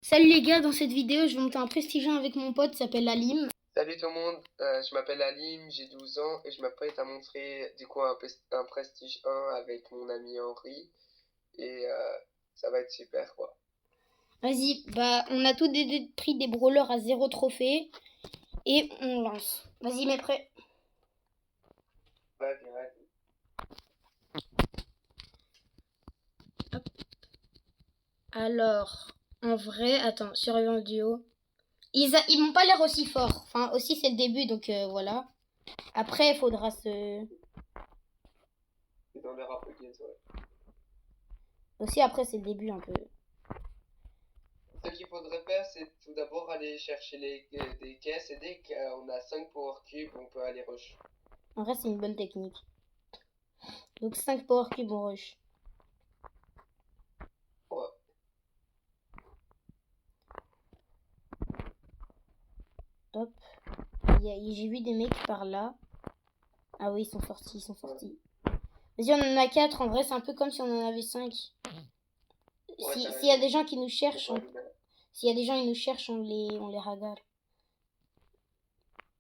Salut les gars, dans cette vidéo, je vais monter un prestigiant avec mon pote, qui s'appelle Alim. Salut tout le monde, je m'appelle Alim, j'ai 12 ans et je m'apprête à montrer du coup un Prestige 1 avec mon ami Henri et ça va être super quoi. Vas-y, bah on a pris des brawlers à 0 trophée et on lance. Vas-y, mais prêt. Vas-y, vas-y. Alors, en vrai, attends, surveillant le duo. Ils m'ont pas l'air aussi forts. Enfin, aussi c'est le début, donc voilà. Après, il faudra se... C'est dans les rap games, ouais. Aussi, après, c'est le début un peu. Ce qu'il faudrait faire, c'est tout d'abord aller chercher des caisses et dès qu'on a 5 power cubes, on peut aller rush. En vrai, c'est une bonne technique. Donc 5 power cubes en rush. Ouais. Hop. J'ai vu des mecs par là. Ah oui, ils sont sortis, ils sont sortis. Vas-y, on en a 4. En vrai, c'est un peu comme si on en avait 5. Ouais, S'il y a des gens qui nous cherchent, ouais. s'il y a des gens qui nous cherchent, on les ragale.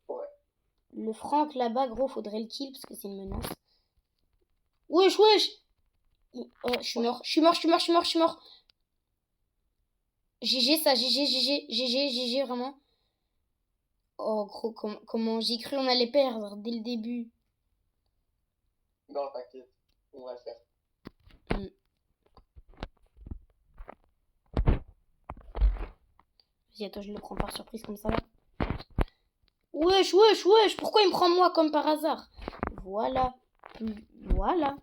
Ouais. Le Franck là-bas, gros, faudrait le kill parce que c'est une menace. Wesh, wesh! Oh, je suis mort, je suis mort, je suis mort, je suis mort, je suis mort. GG ça, GG, GG, GG, GG, vraiment. Oh, gros, comment j'ai cru on allait perdre dès le début. Non, t'inquiète, on va le faire. Vas-y, attends, je le prends par surprise comme ça là. Wesh, wesh, wesh, pourquoi il me prend moi comme par hasard? Voilà. Voilà.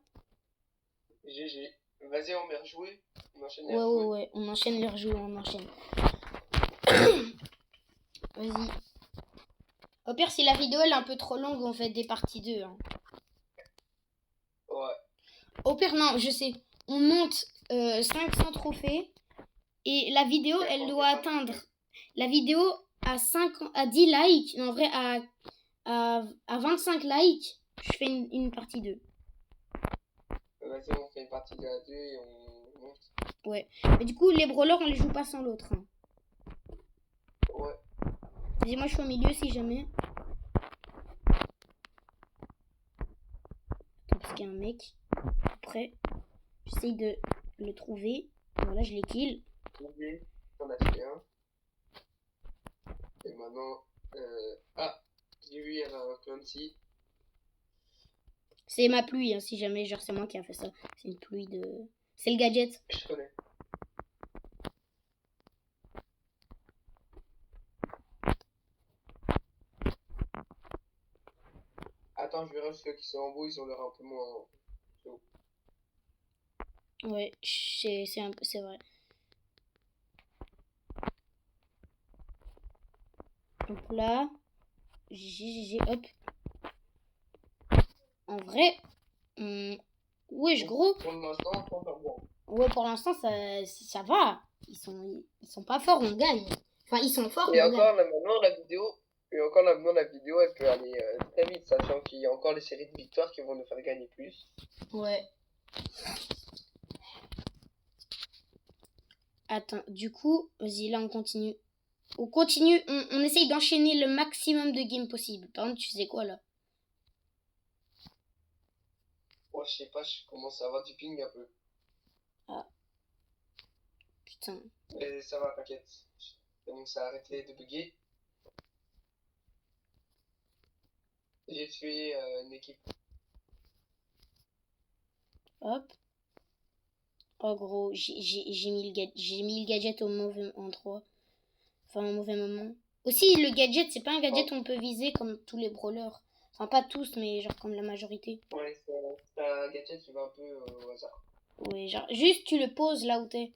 GG. Vas-y, on va rejouer. On enchaîne les Ouais, rejouer. ouais, on enchaîne les rejouer, on enchaîne. Vas-y. Au pire, si la vidéo elle est un peu trop longue, on fait des parties 2. Hein. Ouais. Au pire, non, je sais. On monte 500 trophées et la vidéo, elle doit atteindre. La vidéo à 10 likes, en vrai, à 25 likes, je fais une partie 2. Vas-y, on fait une partie de la 2 et on monte. Ouais. Mais du coup, les brawlers, on les joue pas sans l'autre. Hein. Ouais. Vas-y, moi, je suis au milieu si jamais. Parce qu'il y a un mec. Après, j'essaye de le trouver. Voilà, je l'ai kill. Oui, on a fait un. Et maintenant, ah, j'ai vu, il y avait un Clancy. C'est ma pluie, hein, si jamais, genre, c'est moi qui a fait ça. C'est une pluie de... C'est le gadget. Je connais. Attends, je verrai ceux qui sont en haut, ils ont l'air un peu moins chaud. Ouais, c'est vrai. Donc là, GG, hop. En vrai, wesh, gros. Pour l'instant, on prend pas bon. Ouais, pour l'instant, ça va. Ils sont pas forts, on gagne. Enfin, ils sont forts, Et mais on gagne. encore là maintenant la vidéo, elle peut aller très vite, sachant qu'il y a encore les séries de victoires qui vont nous faire gagner plus. Ouais. Attends, du coup, vas-y, là, on continue. On continue, on essaye d'enchaîner le maximum de games possible. Par contre, tu sais quoi, là? Oh, je sais pas, je commence à avoir du ping un peu. Ah. Putain. Mais ça va, t'inquiète. C'est bon, ça a arrêté de bugger. J'ai tué une équipe. Hop. Oh, gros, j'ai mis le gadget au mauvais endroit. Enfin, au mauvais moment. Aussi, le gadget, c'est pas un gadget qu'on peut viser comme tous les brawlers. Enfin, pas tous, mais genre comme la majorité. Ouais, c'est un gadget qui va un peu au hasard. Ouais, genre, juste tu le poses là où t'es.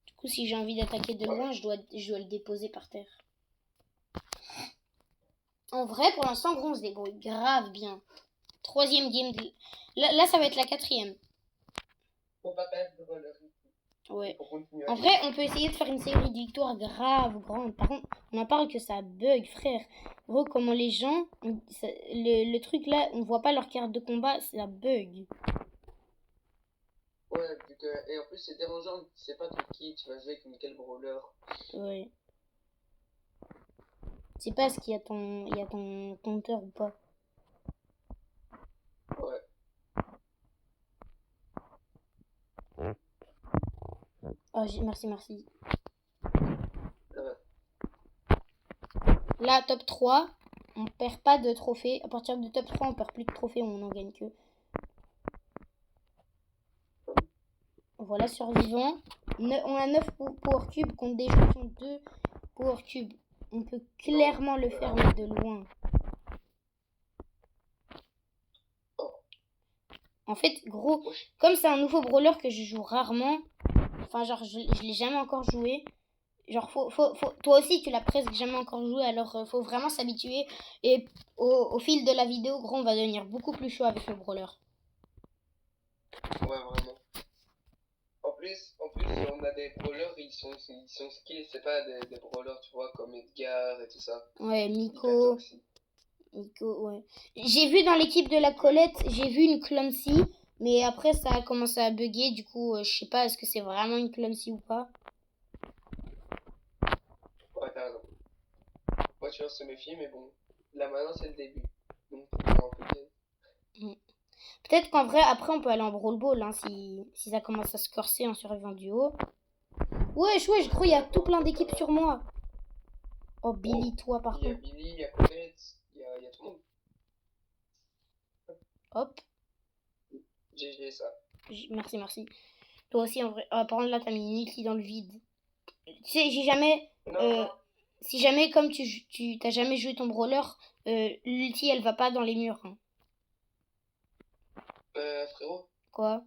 Du coup, si j'ai envie d'attaquer de loin, je dois le déposer par terre. En vrai, pour l'instant, gros, on se débrouille grave bien. Troisième game. Là, ça va être la quatrième. Faut pas perdre le rythme. Ouais. Faut continuer. En vrai, on peut essayer de faire une série de victoires grave grande. Par contre, on en parle que ça bug, frère. Gros, comment les gens, le truc là, on voit pas leur carte de combat, ça bug. Ouais, et en plus c'est dérangeant, tu sais pas contre qui tu vas jouer, avec quel brawler. Ouais. Je sais pas ce qu'il y a il y a ton compteur ou pas. Ouais. Oh, merci. Euh, Là, top 3, on perd pas de trophées. À partir de top 3, on perd plus de trophées, on en gagne que. Voilà, survivant. On a 9 power cubes contre des gens qui ont 2 power cubes. On peut clairement le faire, mais de loin. En fait, gros, comme c'est un nouveau brawler que je joue rarement, enfin, genre, je l'ai jamais encore joué. Genre, toi aussi, tu l'as presque jamais encore joué, alors faut vraiment s'habituer. Et au fil de la vidéo, gros, on va devenir beaucoup plus chaud avec le brawler. Ouais, vraiment. En plus, on a des brawlers, ils sont skills, c'est pas des brawlers, tu vois, comme Edgar et tout ça. Ouais, Miko, ouais. J'ai vu dans l'équipe de la Colette, j'ai vu une Clancy, mais après ça a commencé à bugger, du coup, je sais pas, est-ce que c'est vraiment une Clancy ou pas. Ouais, t'as raison. Moi, tu vas se méfier, mais bon, là maintenant c'est le début. Donc, on va un peu bien. Peut-être qu'en vrai, après, on peut aller en Brawl Ball, hein, si ça commence à se corser en survivant du haut. Wesh, je crois il y a tout plein d'équipes sur moi. Oh, Billy, toi, par Il y a contre. Billy, il y a Colette, il y a tout le monde. Hop, GG ça. merci. Toi aussi, en vrai. Ah, par contre, là, t'as mis Nikki dans le vide. Tu sais, j'ai jamais... Non, si jamais, comme tu t'as jamais joué ton brawler, l'ulti, elle va pas dans les murs. Hein. frérot, Quoi?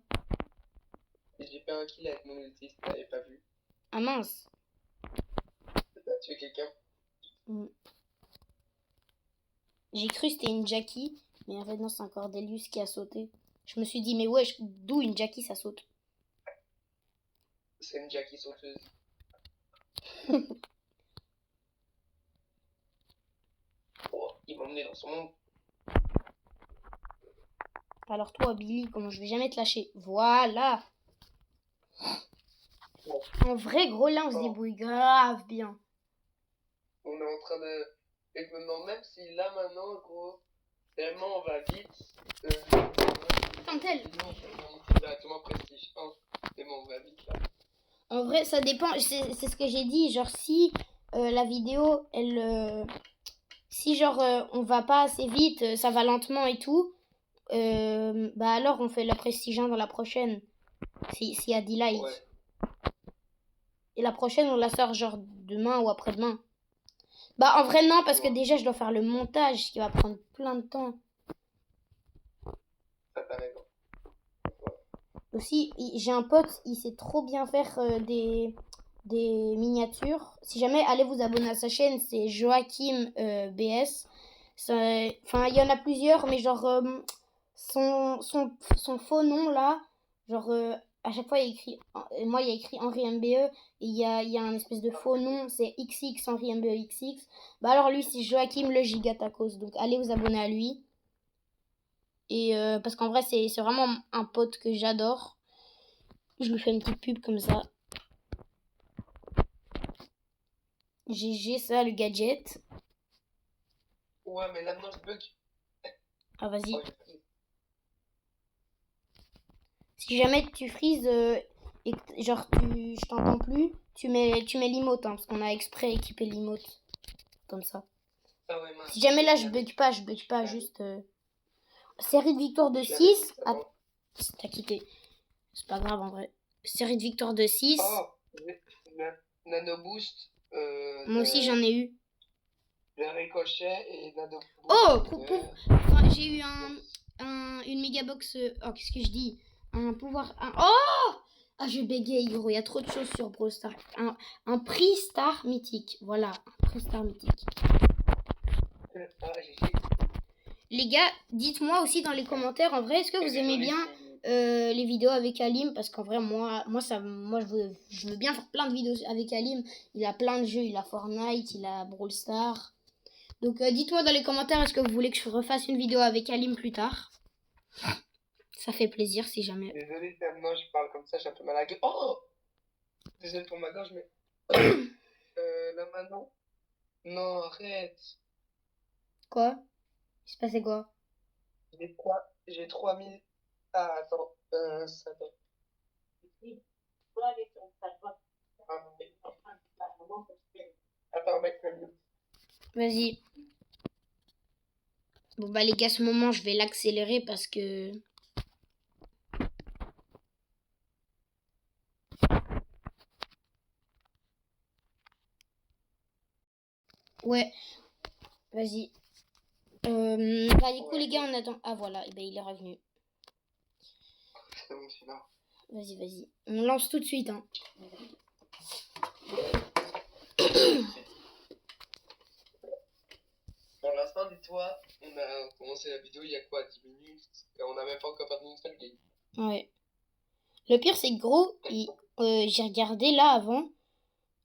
j'ai fait un kill avec mon ulti, si t'avais pas vu. Ah mince. T'as tué quelqu'un. J'ai cru que c'était une Jackie, mais en fait non, c'est un Cordelius qui a sauté. Je me suis dit, mais wesh, d'où une Jackie ça saute? C'est une Jackie sauteuse. Oh, il m'a emmené dans son monde. Alors toi, Billy, comment je vais jamais te lâcher? Voilà. Bon. En vrai, gros, là, on se débrouille grave bien. On est en train de... Et je me demande même si là maintenant, gros, tellement on va vite. Comme tel. On monte directement prestige 1. Tellement on va vite là. En vrai, ça dépend. C'est ce que j'ai dit. Genre, si la vidéo, elle... si genre, on va pas assez vite, ça va lentement et tout, bah alors on fait la prestige 1 dans la prochaine. S'il y a 10 likes. Ouais. Et la prochaine, on la sort genre demain ou après-demain. Bah en vrai non, parce que déjà je dois faire le montage qui va prendre plein de temps. Ça t'as raison. Aussi, j'ai un pote, il sait trop bien faire des miniatures. Si jamais, allez vous abonner à sa chaîne, c'est Joachim BS. Enfin, il y en a plusieurs, mais genre son faux nom là, genre à chaque fois il y a écrit, moi il y a écrit Henri MBE et il y a un espèce de faux nom, c'est XX Henri MBE XX. Bah alors lui c'est Joachim le Gigatacos, donc allez vous abonner à lui. Et parce qu'en vrai c'est vraiment un pote que j'adore. Je lui fais une petite pub comme ça. GG ça le gadget. Ouais mais là maintenant je bug. Ah vas-y. Oh, Si jamais tu frises et que, genre je t'entends plus, tu mets l'emote hein, parce qu'on a exprès équipé l'emote comme ça. Ah ouais, mince. Si jamais là je bug pas juste série de victoires de 6. Ah, t'as quitté. C'est pas grave en vrai. Série de victoires de 6. Oh, Nano Boost. Moi aussi j'en ai eu. Le ricochet et Nano Boost. Oh, enfin, j'ai eu une méga box. Oh, qu'est-ce que je dis? Un pouvoir. Oh! Ah, je bégaye, gros. Il y a trop de choses sur Brawl Stars. Un prix star mythique. Voilà, un prix star mythique. Les gars, dites-moi aussi dans les commentaires, en vrai, est-ce que vous aimez bien les vidéos avec Halim? Parce qu'en vrai, moi je veux bien faire plein de vidéos avec Halim. Il a plein de jeux, il a Fortnite, il a Brawl Stars. Donc dites-moi dans les commentaires, est-ce que vous voulez que je refasse une vidéo avec Halim plus tard? Ça fait plaisir si jamais. Désolé, maintenant je parle comme ça, j'ai un peu mal à la gueule. Oh! Désolé pour ma gorge, mais... non. Non, arrête. Quoi? Il se passait quoi? J'ai 3000. Ah, attends. Ça va. Attends, mec, Vas-y. Bon bah les gars, ce moment, je vais l'accélérer parce que... Ouais, vas-y. Bah du coup les gars, on attend... Ah voilà, et ben il est revenu. c'est bon, c'est là. Vas-y, vas-y. On lance tout de suite, hein. Pour l'instant, dis-toi, on a commencé la vidéo il y a quoi, 10 minutes, et on n'a même pas encore perdu une seule game. Ouais. Le pire, c'est que gros, j'ai regardé là avant,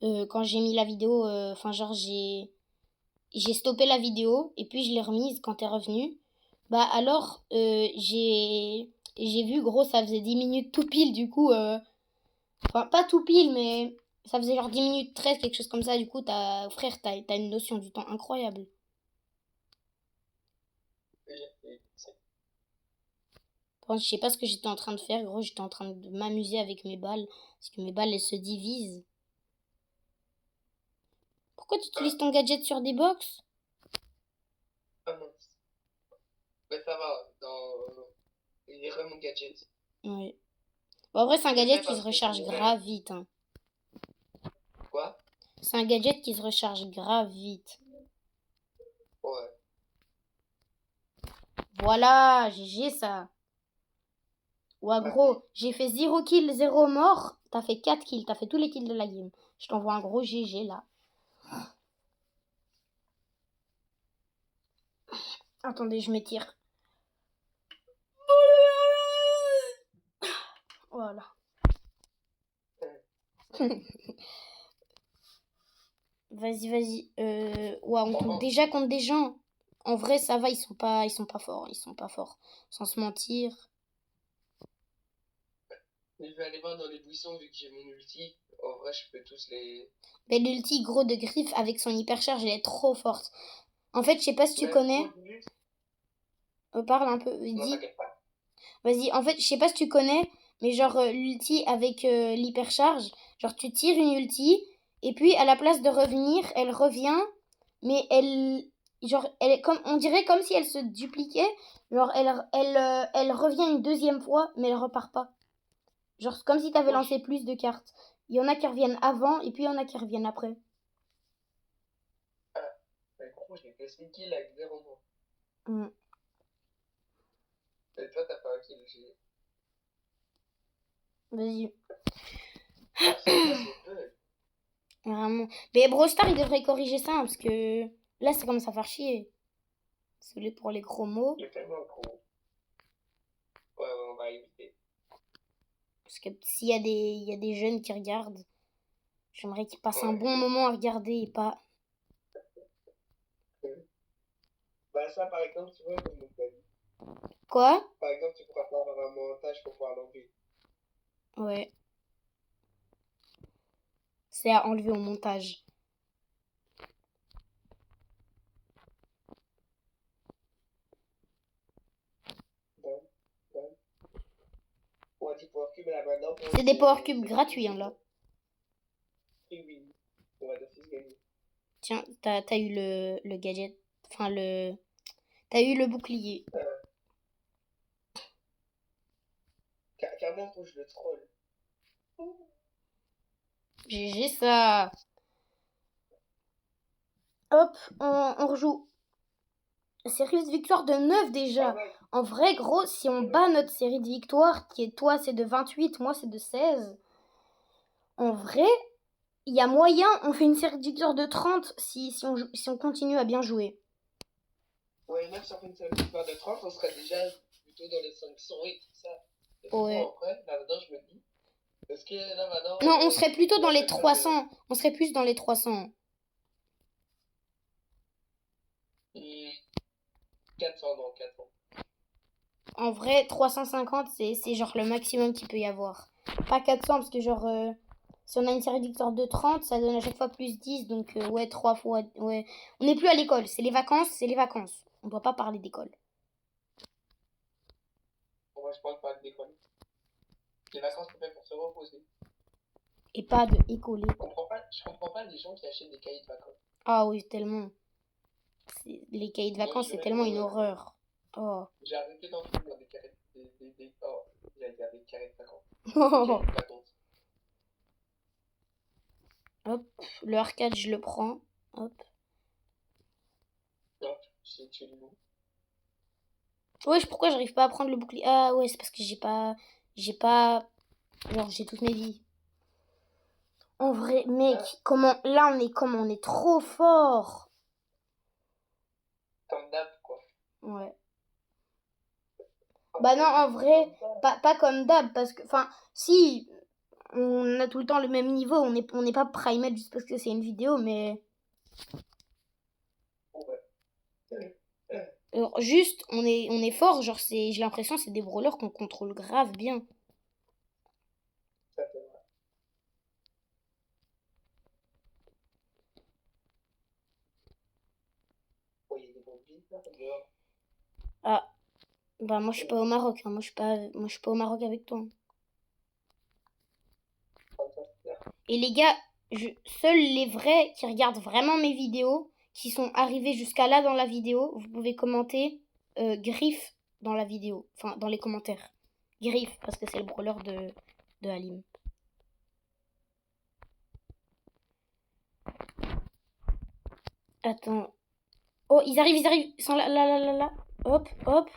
quand j'ai mis la vidéo, enfin genre j'ai stoppé la vidéo et puis je l'ai remise quand t'es revenu. Bah alors, j'ai vu gros, ça faisait 10 minutes tout pile du coup, enfin pas tout pile mais ça faisait genre 10 minutes 13 quelque chose comme ça. Du coup, frère, t'as une notion du temps incroyable. Enfin, je sais pas ce que j'étais en train de faire, gros, j'étais en train de m'amuser avec mes balles parce que mes balles elles se divisent. Pourquoi tu utilises ton gadget sur des box? Ah mince. Mais ça va, il est vraiment gadget. Ouais. Bon, en vrai, c'est un Je sais gadget qui se parce que recharge mon grave vite, hein. Quoi? C'est un gadget qui se recharge grave vite. Ouais. Voilà, GG ça. Ouais, gros, j'ai fait 0 kill, 0 mort. T'as fait 4 kills, t'as fait tous les kills de la game. Je t'envoie un gros GG là. Attendez, je m'étire. Voilà. Vas-y, vas-y. Ouais, on tombe déjà contre des gens. En vrai, ça va, ils sont pas forts, ils sont pas forts. Sans se mentir. Je vais aller voir dans les buissons vu que j'ai mon ulti. En vrai, je peux tous les. Mais l'ulti gros de griffe avec son hypercharge, elle est trop forte. En fait, je sais pas si tu Ouais, connais. gros, dis-lui. Parle un peu, Non, dis. t'inquiète pas. Vas-y, en fait, je sais pas si tu connais, mais genre l'ulti avec l'hypercharge, genre tu tires une ulti, et puis à la place de revenir, elle revient, mais elle est comme, on dirait comme si elle se dupliquait, genre elle revient une deuxième fois, mais elle repart pas. Genre c'est comme si t'avais Oui. lancé plus de cartes. Il y en a qui reviennent avant, et puis il y en a qui reviennent après. Mais gros, j'ai fait 6 kills avec 0 mort. Mm. Et toi, t'as fait un kill. Vas-y, Ah, c'est quoi ces bugs? vraiment. Mais Brawl Stars, il devrait corriger ça, hein, parce que là, ça commence à faire chier. Désolé pour les gros mots. Il est tellement gros. Ouais, on va éviter. Parce que il y a des jeunes qui regardent, j'aimerais qu'ils passent un Ouais. bon moment à regarder et pas. Bah, ça, par exemple, tu vois, comme on t'a dit. Quoi? Par exemple, tu pourras pas avoir un montage pour pouvoir l'enlever. Ouais. C'est à enlever au montage. Bon, bon. On a dit Power Cube là maintenant. C'est des power cubes gratuits, hein, là. Oui, oui. On va d'office gagner. Tiens, t'as eu le gadget. Enfin, t'as eu le bouclier. Carrément, faut que je le troll. GG ça. Hop, on rejoue. Série de victoires de 9 déjà. Ah ouais. En vrai, gros, si on bat notre série de victoires, qui est toi, c'est de 28, moi, c'est de 16. En vrai, il y a moyen, on fait une série de victoires de 30 si on continue à bien jouer. Ouais, même si on fait une série de victoires de 30, on serait déjà plutôt dans les 500 et tout ça. Et Ouais. franchement, après, là-dedans, je me dis, est-ce que là maintenant. Non, on serait plutôt dans les fait 300. On serait plus dans les 300. 400 dans 4 ans. En vrai, 350, c'est genre le maximum qu'il peut y avoir. Pas 400 parce que genre Si on a une série de victoires de 30, ça donne à chaque fois plus 10. Donc, ouais, 3 fois. Ouais. On n'est plus à l'école. C'est les vacances, c'est les vacances. On ne doit pas parler d'école. Moi, je parle pas d'école. Les vacances, c'est fait pour se reposer. Et pas de écoler. Je comprends pas les gens qui achètent des cahiers de vacances. Ah oui, tellement. Les cahiers de vacances, c'est tellement une horreur. Oh. J'ai arrêté d'en finir des carrés oh, j'allais dire des carrés de vacances. Des Oh. cahiers de vacances. Hop, le arcade, je le prends. Hop. Non, j'ai tué le loup. Wesh, pourquoi j'arrive pas à prendre le bouclier? Ah ouais, c'est parce que j'ai pas... Genre, j'ai toutes mes vies. En vrai, mec, comment... Là, on est comment? On est trop fort. Comme d'hab, quoi. Ouais. Bah non, en vrai, pas comme d'hab, parce que... Enfin, si, on a tout le temps le même niveau, on n'est pas primate juste parce que c'est une vidéo, mais... Ouais. Alors, juste, on est fort, genre, j'ai l'impression que c'est des brawlers qu'on contrôle grave bien. Ça, c'est vrai. Oh, il y a des bombies, là, dehors. Ah, bah moi je suis pas au Maroc, hein. Moi je suis pas au Maroc avec toi, hein. Et les gars, seuls les vrais qui regardent vraiment mes vidéos, qui sont arrivés jusqu'à là dans la vidéo, vous pouvez commenter Griff dans la vidéo, enfin dans les commentaires. Griff, parce que c'est le brawler de Halim. Attends. Oh, ils arrivent, ils sont là. Hop, hop.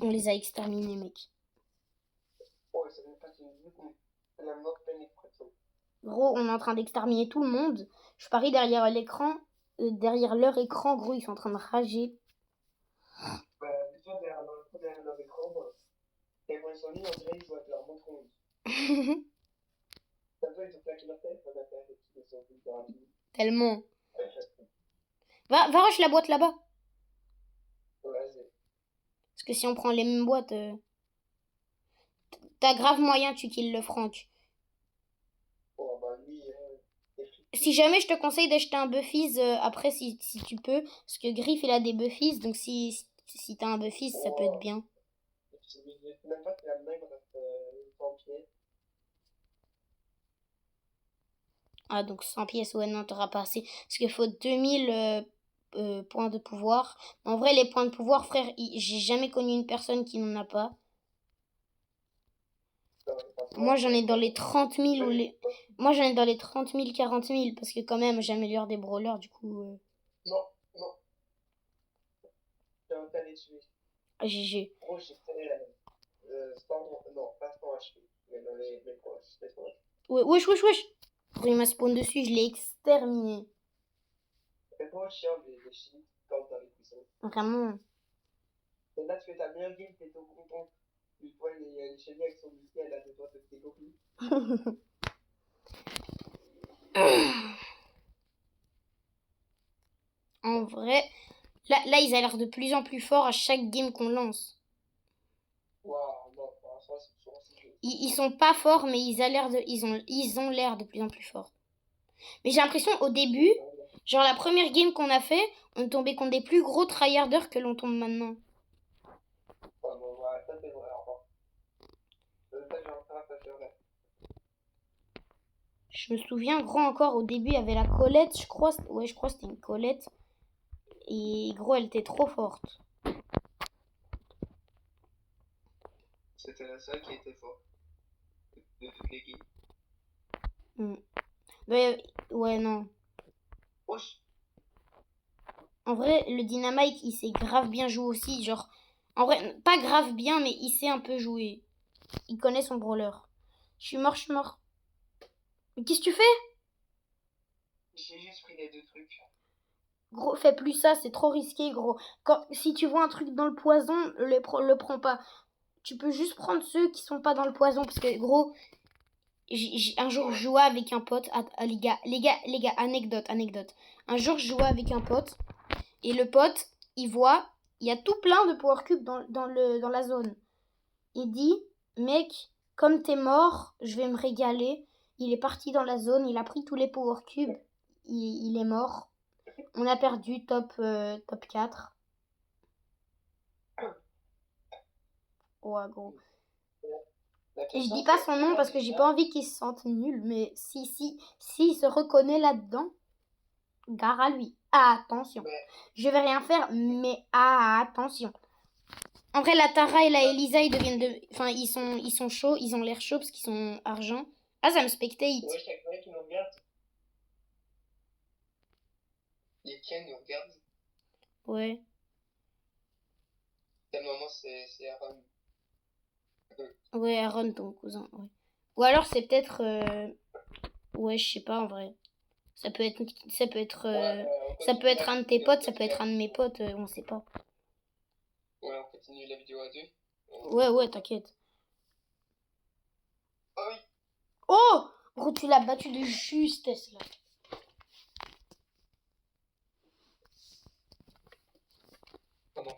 On les a exterminés, mec. Oh, ça veut pas qu'il y ait la mort pénétration. Gros, on est en train d'exterminer tout le monde. Je parie derrière l'écran, derrière leur écran, gros, ils sont en train de rager. Bah, déjà, derrière leur écran, et quand ils sont mis, on dirait qu'ils jouent avec leur montre rouge. Ça peut, ils ont plaqué leur téléphone à terre et qu'ils sont plus rapides. Tellement. Va rush la boîte là-bas. Vas-y. Parce que si on prend les mêmes boîtes, t'as grave moyen tu kills le Franck. Oh, bah lui, Si jamais je te conseille d'acheter un Buffies après si tu peux, parce que Griff il a des Buffies, donc si t'as un Buffies ça peut être bien. Je sais même pas si la main reste 100 pieds. Ah donc 100 pièces, ouais non t'auras pas assez. Parce qu'il faut 2000 points de pouvoir. En vrai les points de pouvoir frère, j'ai jamais connu une personne qui n'en a pas. Moi j'en ai dans les 30 000 ou les... Moi j'en ai dans les 30 000, 40 000 parce que quand même j'améliore des brawlers du coup... Non. J'ai un tas tuer. Ah, GG. Gros, j'ai fait non, pas 100 HP, mais dans mes poches, c'est 100 HP. Wesh. Quand il m'a spawn dessus, je l'ai exterminé. C'est trop chiant les cheats quand dans les cuissons. Vraiment. Et là, tu fais ta meilleure game, t'es tout content. Une fois, il y a une chérie avec son whisky, elle a de toi de tes copines. En vrai, là, ils ont l'air de plus en plus forts à chaque game qu'on lance. Waouh, non, pour l'instant, c'est toujours aussi. Ils sont pas forts, mais ils ont l'air de plus en plus forts. Mais j'ai l'impression au début, genre la première game qu'on a fait, on tombait contre des plus gros tryharders que l'on tombe maintenant. Ouais, bon, ouais, ça c'est vrai, au revoir. Ça c'est vrai. Je me souviens, gros encore, au début, il y avait la Colette, je crois. Ouais, je crois que c'était une Colette. Et gros, elle était trop forte. C'était la seule qui était forte. De toutes les games. Ouais, non. Wesh. En vrai, le Dynamite, il sait grave bien jouer aussi. Genre, en vrai, pas grave bien, mais il sait un peu jouer. Il connaît son brawler. Je suis mort. Mais qu'est-ce que tu fais? J'ai juste pris les deux trucs. Gros, fais plus ça, c'est trop risqué, gros. Si tu vois un truc dans le poison, le prends pas. Tu peux juste prendre ceux qui sont pas dans le poison. Parce que, gros, un jour, je jouais avec un pote. Les gars, anecdote. Un jour, je jouais avec un pote. Et le pote, il voit, il y a tout plein de power cubes dans la zone. Il dit, mec, comme t'es mort, je vais me régaler. Il est parti dans la zone, il a pris tous les power cubes. Il est mort. On a perdu top 4. Ouais, gros. Et je dis pas son nom parce que j'ai pas envie qu'il se sente nul, mais si il se reconnaît là-dedans, gare à lui. Attention. Je vais rien faire, mais attention. En vrai, la Tara et la Elisa, ils deviennent enfin, ils sont chauds, ils ont l'air chauds parce qu'ils sont argent. Ah, ça me spectate. Ouais, chaque fois qui nous regarde. Et Ken nous regarde. Ouais. Tellement c'est Aaron. Ouais, Aaron, ton cousin, ouais. Ou alors c'est peut-être... Ouais, je sais pas en vrai. Ça peut être ça peut être un de tes potes, ça peut être un de mes potes, on sait pas. Ouais, on continue la vidéo à deux. Ouais, t'inquiète. Oh oui. Oh, gros, tu l'as battu de justesse là. Pardon.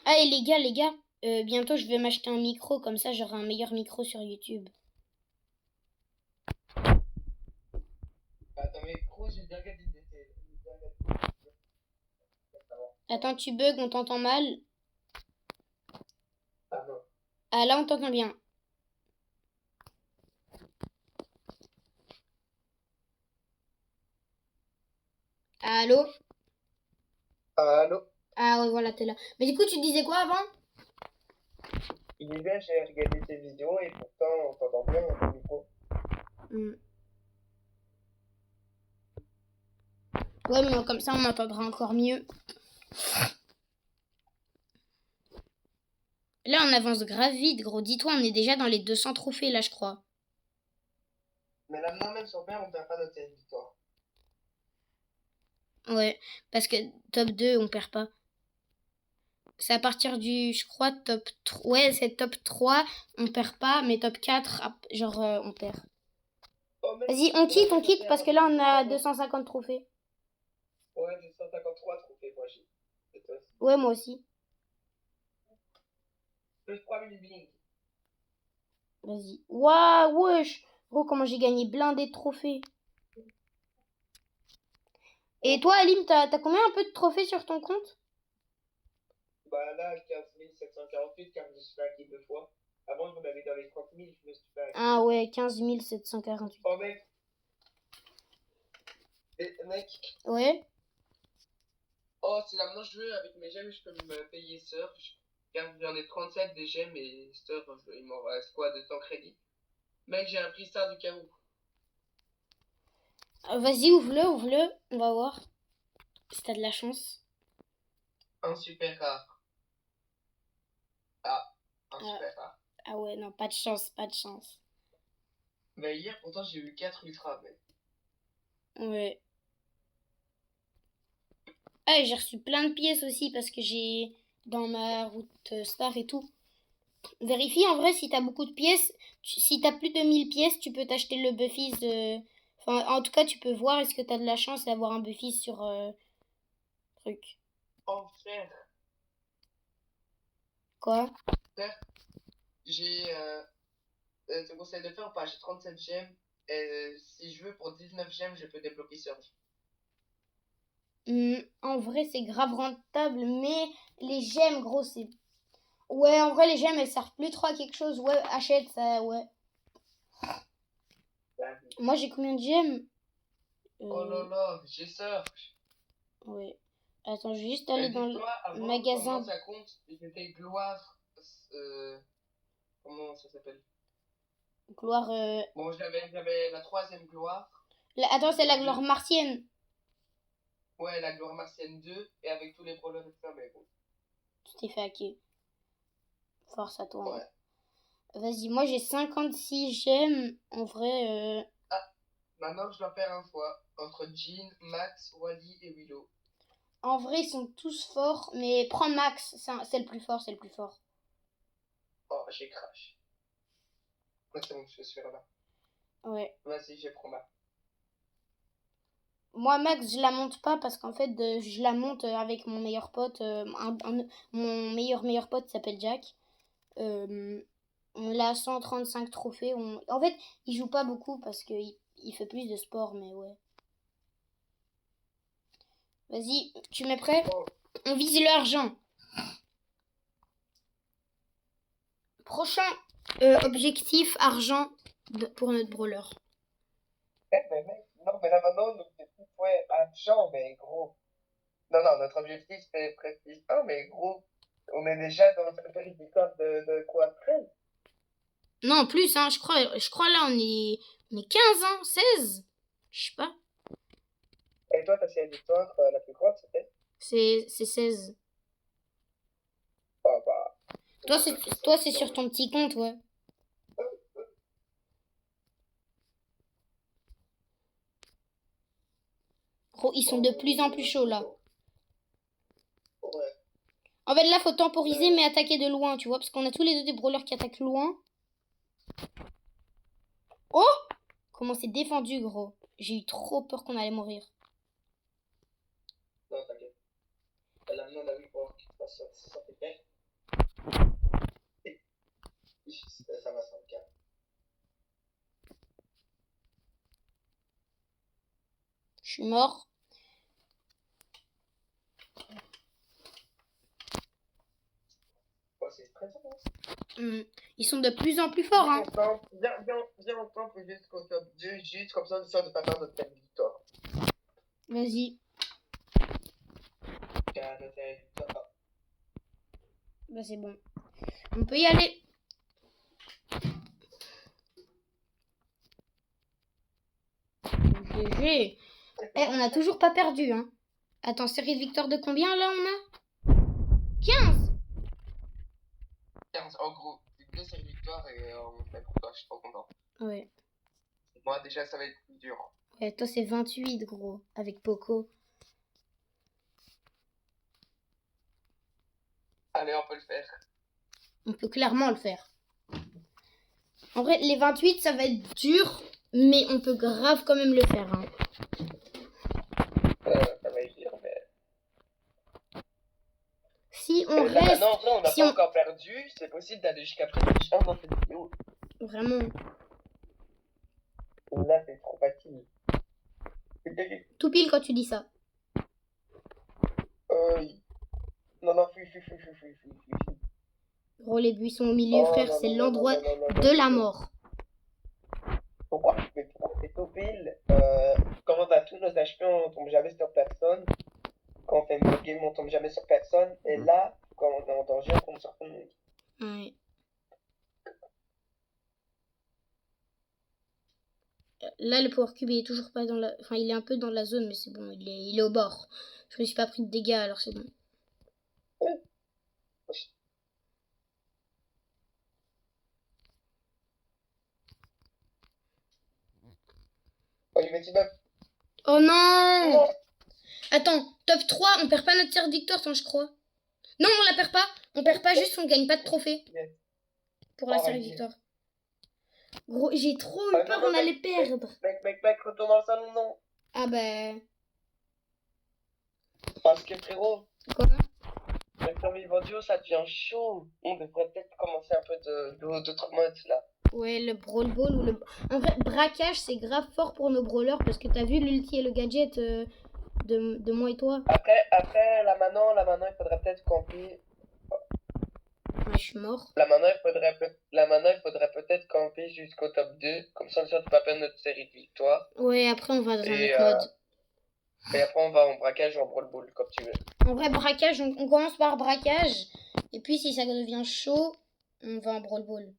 Ah, et les gars, bientôt je vais m'acheter un micro, comme ça j'aurai un meilleur micro sur YouTube. Attends, mais gros, j'ai bien regardé. Attends, tu bugs, on t'entend mal. Ah non. Ah, là on t'entend bien. Allô? Allô? Ah ouais, voilà, t'es là. Mais du coup, tu disais quoi avant? Il disait, j'ai regardé tes vidéos et pourtant on t'entend bien dans le micro. Ouais, mais comme ça on m'entendra encore mieux. Là, on avance grave vite, gros. Dis-toi, on est déjà dans les 200 trophées, là, je crois. Mais là, non, même sur père, on perd pas notre victoire. Ouais, parce que top 2, on perd pas. C'est à partir du, je crois, top 3. Ouais, c'est top 3, on perd pas, mais top 4, genre, on perd. Oh, Vas-y, on quitte, parce que là, on a 250 trophées. Ouais, 253 trophées, moi, j'ai. Et toi aussi. Ouais, moi aussi. Plus 3000 bling. Vas-y. Waouh, wesh. Gros, comment j'ai gagné blindé de trophées. Et toi, Alim, t'as combien un peu de trophées sur ton compte? Bah là, 15 748, car je me suis fait hacker 2 fois. Avant, je m'avais dans les 30 000, je me suis fait hacker. Ah ouais, 15 748. Oh mec. Mec. Ouais. Oh, si là maintenant je veux, avec mes gemmes, je peux me payer Surge. Car j'en ai 37 des gemmes et Surge, il m'en reste quoi de temps crédit. Mec, j'ai un prix star du cas où. Vas-y, ouvre-le. On va voir. Si t'as de la chance. Un super rare. Ah, un super rare. Ah ouais, non, pas de chance. Mais hier, pourtant, j'ai eu 4 ultras, mec. Ouais. Ah, et j'ai reçu plein de pièces aussi parce que j'ai dans ma route star et tout. Vérifie en vrai si t'as beaucoup de pièces. Si t'as plus de 1000 pièces, tu peux t'acheter le Buffy's. Enfin, en tout cas, tu peux voir est-ce que t'as de la chance d'avoir un Buffy's sur truc. Oh, frère. Quoi? Frère, j'ai. Tu me conseilles de faire ou pas? J'ai 37 gemmes. Et si je veux, pour 19 gemmes, je peux débloquer Surge. En vrai, c'est grave rentable, mais les gemmes, gros, c'est. Ouais, en vrai, les gemmes, elles servent plus trop à quelque chose. Ouais, achète ça, ouais. Moi, j'ai combien de gemmes? Oh là là, j'ai Surge. Ouais. Attends, je vais juste aller dans le avant, magasin. Comment ça compte? J'étais gloire. Comment ça s'appelle? Gloire. Bon, j'avais la 3e gloire. Attends, c'est la gloire martienne. Ouais, la gloire martienne 2. Et avec tous les problèmes et tout ça, mais bon. Tu t'es fait hacker. Force à toi. Ouais. Hein. Vas-y, moi j'ai 56 gemmes. En vrai. Ah, maintenant je dois faire un choix entre Jean, Max, Wally et Willow. En vrai, ils sont tous forts, mais prends Max, c'est le plus fort, Oh, j'ai crash. Ouais, c'est bon, je suis là. Ouais. Vas-y, je prends Max. Moi, Max, je la monte pas parce qu'en fait, je la monte avec mon meilleur pote. Mon meilleur pote s'appelle Jack. On l'a à 135 trophées. En fait, il joue pas beaucoup parce qu'il fait plus de sport, mais ouais. Vas-y, tu mets prêt? Oh, On vise l'argent. Prochain objectif, argent pour notre brawler. mais mec, non, mais là maintenant, notre objectif, ouais, argent, mais gros. Non, non, notre objectif, c'est prestige 1, mais gros, on est déjà dans une petite victoire de quoi, 13? Non, plus, hein, je crois là, on est 15, hein, 16. Je sais pas. Et toi, ta série de victoire la plus grande, c'était? C'est 16. Ah, bah. Toi, c'est sur ton petit compte, ouais. Gros, ils sont de plus en plus chauds, là. Ouais. En fait, là, faut temporiser, mais attaquer de loin, tu vois, parce qu'on a tous les deux des brawlers qui attaquent loin. Oh! Comment c'est défendu, gros. J'ai eu trop peur qu'on allait mourir. Non, t'inquiète. Là, on a vu pour ça fait bien. Ça va, ça me calme. Je suis mort. Ouais, c'est très bien. Ils sont de plus en plus forts, hein. Viens ensemble jusqu'au top 2, juste comme ça, on essaie de pas perdre notre thème victoire. Vas-y. Victoire. Bah, c'est bon. On peut y aller. GG. Eh, on a toujours pas perdu, hein. Attends, série de victoires de combien, là, on a 15. 15, en gros, c'est 2 séries de victoires et on fait pour toi, je suis trop content. Ouais. Moi, déjà, ça va être plus dur. Ouais, toi, c'est 28, gros, avec Poco. Allez, on peut le faire. On peut clairement le faire. En vrai, les 28, ça va être dur, mais on peut grave quand même le faire, hein. Ça va être dur, mais. Si on Là, reste... maintenant, en vrai, on n'a si pas on- encore perdu. C'est possible d'aller jusqu'à prestige 1 dans cette vidéo. Vraiment. Là, c'est trop facile. Tout pile quand tu dis ça. Non, non, fuis. Gros, les buissons au milieu, Oh, frère, non, c'est non, l'endroit non, non, non, de la non. mort. Pourquoi c'est tout pile quand on a tous nos HP, on tombe jamais sur personne. Quand on fait une game, on tombe jamais sur personne. Et là, quand on est en danger, on tombe sur tout le monde. Ouais. Là, le Power Cube, il est toujours pas dans la... Enfin, il est un peu dans la zone, mais c'est bon, il est au bord. Je me suis pas pris de dégâts, alors c'est bon. Oh, il met T-Buff. Oh non! Non. Attends, top 3, on perd pas notre série de victoire, je crois. Non, on la perd pas. On perd pas, juste on gagne pas de trophée. Yes. Pour la Oh, série de yes. victoire. Gros, j'ai trop eu Ah, peur, non, on non, allait perdre. Mec, retourne dans le salon, non. Ah ben... Parce que frérot, Quoi? le survivant duo, ça devient chaud. On devrait peut-être commencer un peu d'autres modes là. Ouais, le Brawl Ball ou le... En vrai, braquage, c'est grave fort pour nos brawlers parce que t'as vu l'ulti et le gadget de moi et toi. Après, là maintenant, il faudrait peut-être camper. Ouais, je suis mort. Là maintenant, il faudrait peut-être camper jusqu'au top 2. Comme ça, on ne pas perdre notre série de victoires. Ouais, après on va dans un Et, autre mode. Et après, on va en braquage ou en brawl ball, comme tu veux. En vrai, braquage, on commence par braquage. Et puis si ça devient chaud, on va en Brawl Ball.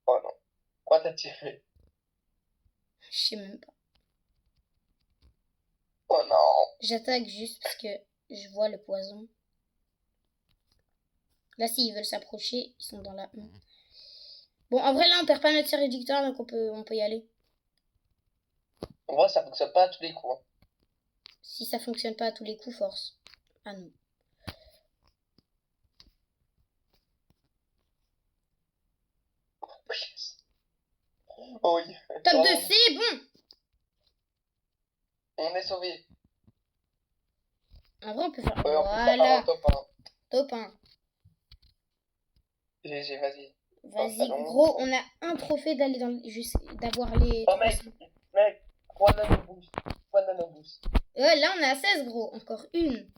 Oh non. Pourquoi t'as tiré? Je sais même pas. Oh non. J'attaque juste parce que je vois le poison. Là, s'ils veulent s'approcher, ils sont dans la... Bon, en vrai, là, on perd pas notre série de victoire, donc on peut y aller. En vrai, ça fonctionne pas à tous les coups. Hein. Si ça fonctionne pas à tous les coups, force. Ah non. Oh oui. Top 2, c'est bon. On est sauvé. En vrai, on peut faire... Ouais, on peut faire Voilà. un top 1. Top 1. GG, vas-y. Vas-y, Allons. gros, on a un trophée d'aller d'avoir les Oh, mec, 300. mec, 3 nanoboosts. 3 nanoboosts. Là, on est à 16, gros. Encore une.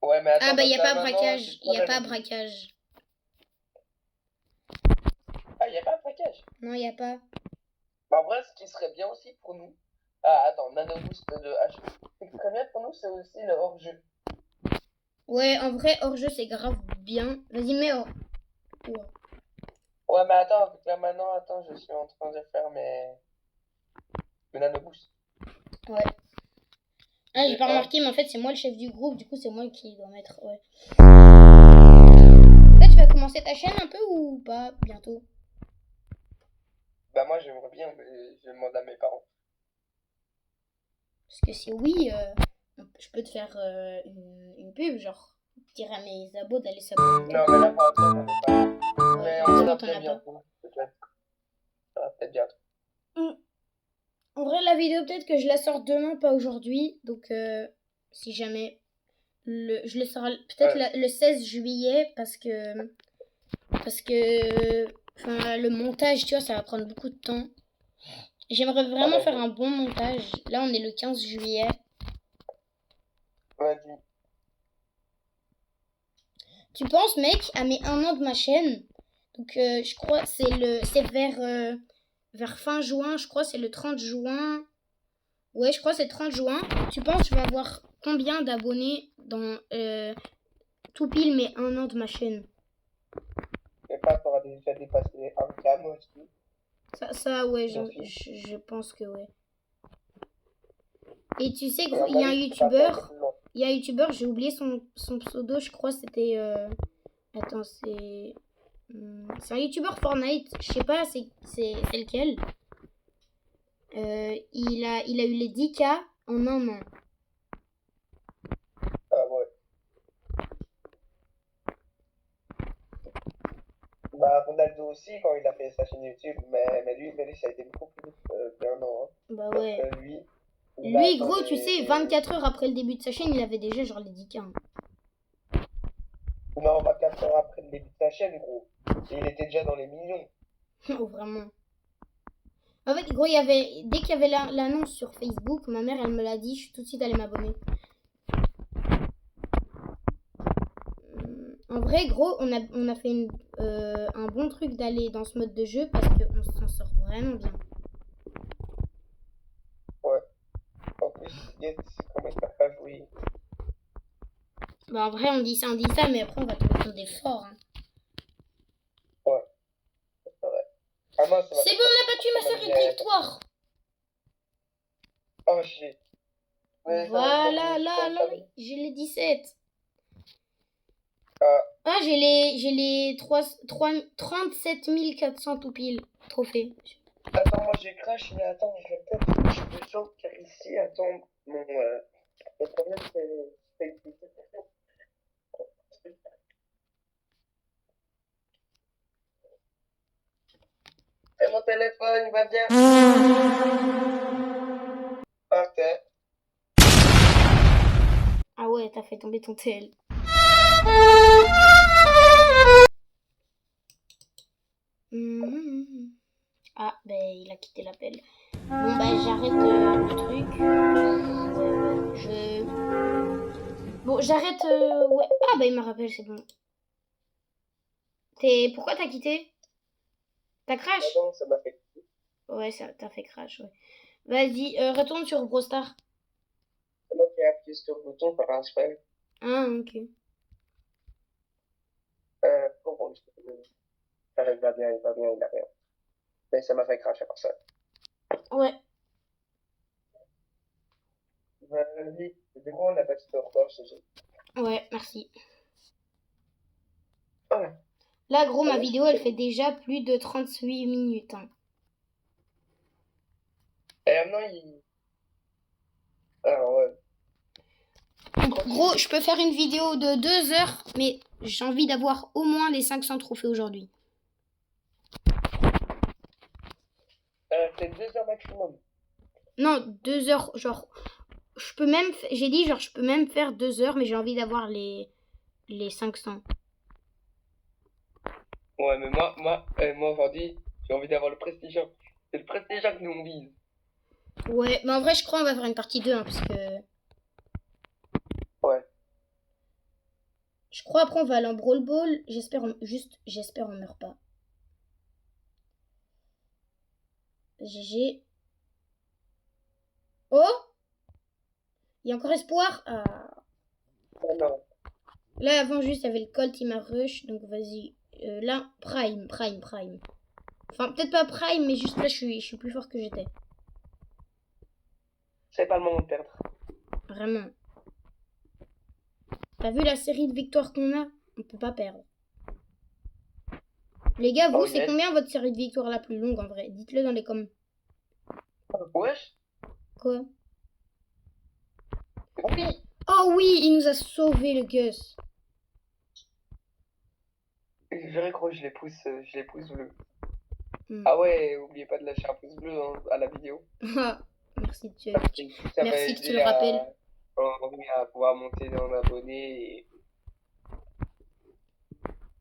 Ouais, mais attends, Ah, bah, il n'y a parce pas que là, maintenant, braquage. j'ai Il n'y a 3 pas nanoboosts. braquage. Ah, y a pas de braquage. Non, il n'y a pas. Bah, en vrai, ce qui serait bien aussi pour nous. Ah, attends, nanoboost de H. Ce qui serait bien pour nous, c'est aussi le hors-jeu. Ouais, en vrai, hors-jeu, c'est grave bien. Vas-y, mets hors. Ouais. Ouais, mais attends, là maintenant, attends, je suis en train de faire mes nanoboosts. Ouais. Ah, j'ai C'est pas un. remarqué, mais en fait, c'est moi le chef du groupe. Du coup, c'est moi qui dois mettre. Ouais. Toi, tu vas commencer ta chaîne un peu ou pas bientôt? Bah, moi, j'aimerais bien, mais je demande à mes parents. Parce que si oui, je peux te faire une pub, genre. Dire à mes abos d'aller s'abonner. Non, mais là, pour l'instant, j'en ai pas. Ouais, Mais on heureusement, verra t'en peut-être as pas. bientôt. Peut-être. Ça va peut-être bientôt. En vrai, la vidéo, peut-être que je la sors demain, pas aujourd'hui. Donc, si jamais. Je le sors peut-être Ouais. le 16 juillet parce que. Enfin, le montage, tu vois, ça va prendre beaucoup de temps. J'aimerais vraiment faire un bon montage. Là, on est le 15 juillet. Vas-y. Tu penses, mec, à mes 1 an de ma chaîne. Donc, je crois c'est vers fin juin. Je crois c'est le 30 juin. Ouais, je crois c'est 30 juin. Tu penses je vais avoir combien d'abonnés dans tout pile mes 1 an de ma chaîne? Et pas, t'auras déjà dépassé les 1K, moi aussi. Ça ouais, J'en suis. je pense que ouais. Et tu sais, Et gros, à il mon y a un avis, c'est pas youtubeur. encore long. Il y a un youtubeur, j'ai oublié son pseudo, je crois c'était. Attends, c'est un youtubeur Fortnite, je sais pas c'est lequel. Il a eu les 10K en 1 an. Ah ouais. Bah, Ronaldo aussi, quand il a fait sa chaîne YouTube, mais lui, ça a été beaucoup plus d'un an. Hein. Bah Parce ouais. que lui, Lui, gros, tu sais, 24 heures après le début de sa chaîne, il avait déjà genre les 10K. Hein. Non, 24 heures après le début de sa chaîne, gros. Et il était déjà dans les millions. Oh, vraiment. En fait, gros, dès qu'il y avait l'annonce sur Facebook, ma mère, elle me l'a dit, je suis tout de suite allée m'abonner. En vrai, gros, on a fait un bon truc d'aller dans ce mode de jeu parce qu'on s'en sort vraiment bien. Ouais. En plus, Yates, comment il n'a pas joué. Bah, en vrai, on dit ça, mais après, on va tomber contre des forts. Hein. Ouais. C'est vrai. Ah non, c'est bon, on a battu ma série de victoire. Oh shit. Voilà, là, j'ai les 17. Ah, j'ai les 37 400 tout pile trophées. Attends, moi j'ai crash, mais attends, je vais peut-être. Je me sens car ici, attends, le problème c'est. Et mon téléphone, il va bien. Ok. Ah ouais, t'as fait tomber ton TL. Ah, ben il a quitté l'appel. Bon, bah j'arrête le truc. Bon, j'arrête. Ouais. Ah, bah il me rappelle, c'est bon. Pourquoi t'as quitté? T'as crash? Ah non, ça m'a fait. Ouais, t'as fait crash, ouais. Vas-y, retourne sur Brostar. C'est moi qui ai appuyé sur le bouton par un spell. Ah, ok. Bon, il va bien, il a rien. Mais ça m'a fait crash à part ça. Ouais. Vas-y, du coup, on a pas de record, je Ouais, merci. Ouais. Là, gros, ma vidéo, elle fait déjà plus de 38 minutes. Hein. Et maintenant, alors, ouais. Gros, je peux faire une vidéo de 2 heures, mais j'ai envie d'avoir au moins les 500 trophées aujourd'hui. C'est 2 heures maximum. Non, 2 heures, genre Je peux même... J'ai dit, genre, je peux même faire 2 heures, mais j'ai envie d'avoir les 500. Ouais, mais moi aujourd'hui, j'ai envie d'avoir le prestigieux. C'est le prestigieux que nous on vise. Ouais, mais en vrai, je crois on va faire une partie 2, hein, parce que... Ouais. Je crois après, on va aller en Brawl Ball. J'espère on meurt pas. GG. Oh! Il y a encore espoir. Ah. Oh non. Là, avant, juste, il y avait le Colt, il m'a rush. Donc, vas-y. Là, Prime. Enfin, peut-être pas Prime, mais juste là, je suis plus fort que j'étais. C'est pas le moment de perdre. Vraiment. T'as vu la série de victoires qu'on a? On peut pas perdre. Les gars, vous, Oh, c'est yes. combien votre série de victoires la plus longue en vrai? Dites-le dans les commentaires. Wesh. Quoi? Oui. Oh oui, il nous a sauvé le Gus. Je dirais que je les pousse bleu. Hmm. Ah ouais, oubliez pas de lâcher un pouce bleu à la vidéo. Ah, merci Dieu. Ça va Merci que tu aider le rappelles. à pouvoir monter dans l'abonné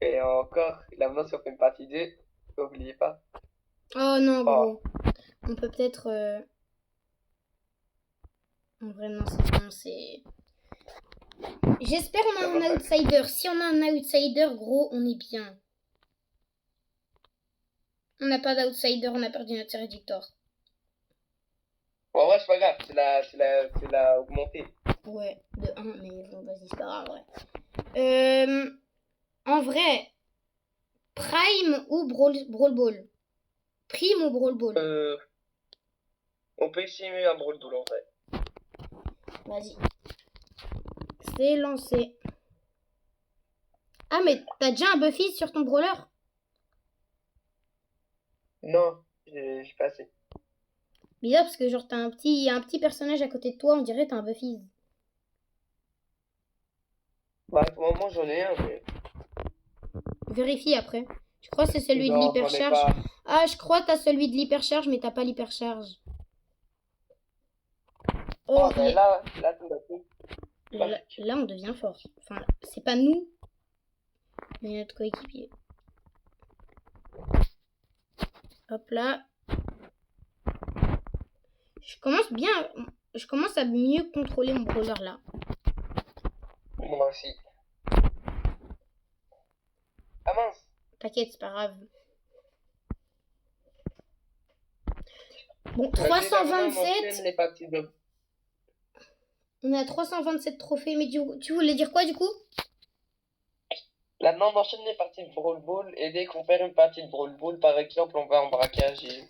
et encore, là maintenant si on fait une partie 2, n'oubliez pas. Oh non, Oh. gros. On peut peut-être... En vrai, non, c'est bon, c'est... J'espère on a un outsider. Si on a un outsider, gros, on est bien. On n'a pas d'outsider, on a perdu notre série de victoires. Bon, en vrai, c'est pas grave, c'est la augmentée. Ouais, de 1, mais bon, vas-y, c'est pas grave, ouais. En vrai, Prime ou Brawl Ball? Prime ou Brawl Ball? On peut essayer un Brawl Ball en vrai. Vas-y. C'est lancé. Ah, mais t'as déjà un Buffy sur ton brawler? Non, j'ai pas assez. Bizarre parce que genre t'as un petit personnage à côté de toi, on dirait t'as un Buffy. Bah, à ce moment, j'en ai un, mais. Vérifie après. Je crois que c'est celui de Non, j'en ai l'hypercharge. pas. Ah, je crois que t'as celui de l'hypercharge, mais t'as pas l'hypercharge. Oh, Ben là, tout d'un coup. là, on devient fort. Enfin, c'est pas nous, mais notre coéquipier. Hop là. Je commence à mieux contrôler mon brawler là. Moi aussi. Ah mince. T'inquiète, c'est pas grave. Bon, 327. On est à 327 trophées, mais tu voulais dire quoi du coup? Là, on enchaîne les parties de Brawl Ball, et dès qu'on perd une partie de Brawl Ball, par exemple, on va en braquage et...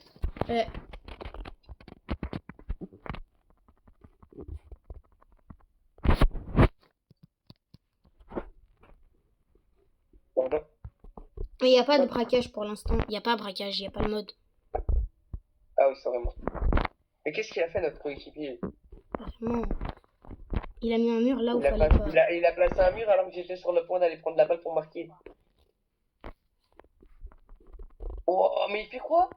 Ouais. Pardon. Il n'y a pas de braquage pour l'instant. Il n'y a pas braquage, il n'y a pas le mode. Ah oui, c'est vraiment. Mais qu'est-ce qu'il a fait notre coéquipier? Vraiment. Il a mis un mur là où il fallait pas. Il a placé un mur alors que j'étais sur le point d'aller prendre la balle pour marquer. Oh, mais il fait quoi?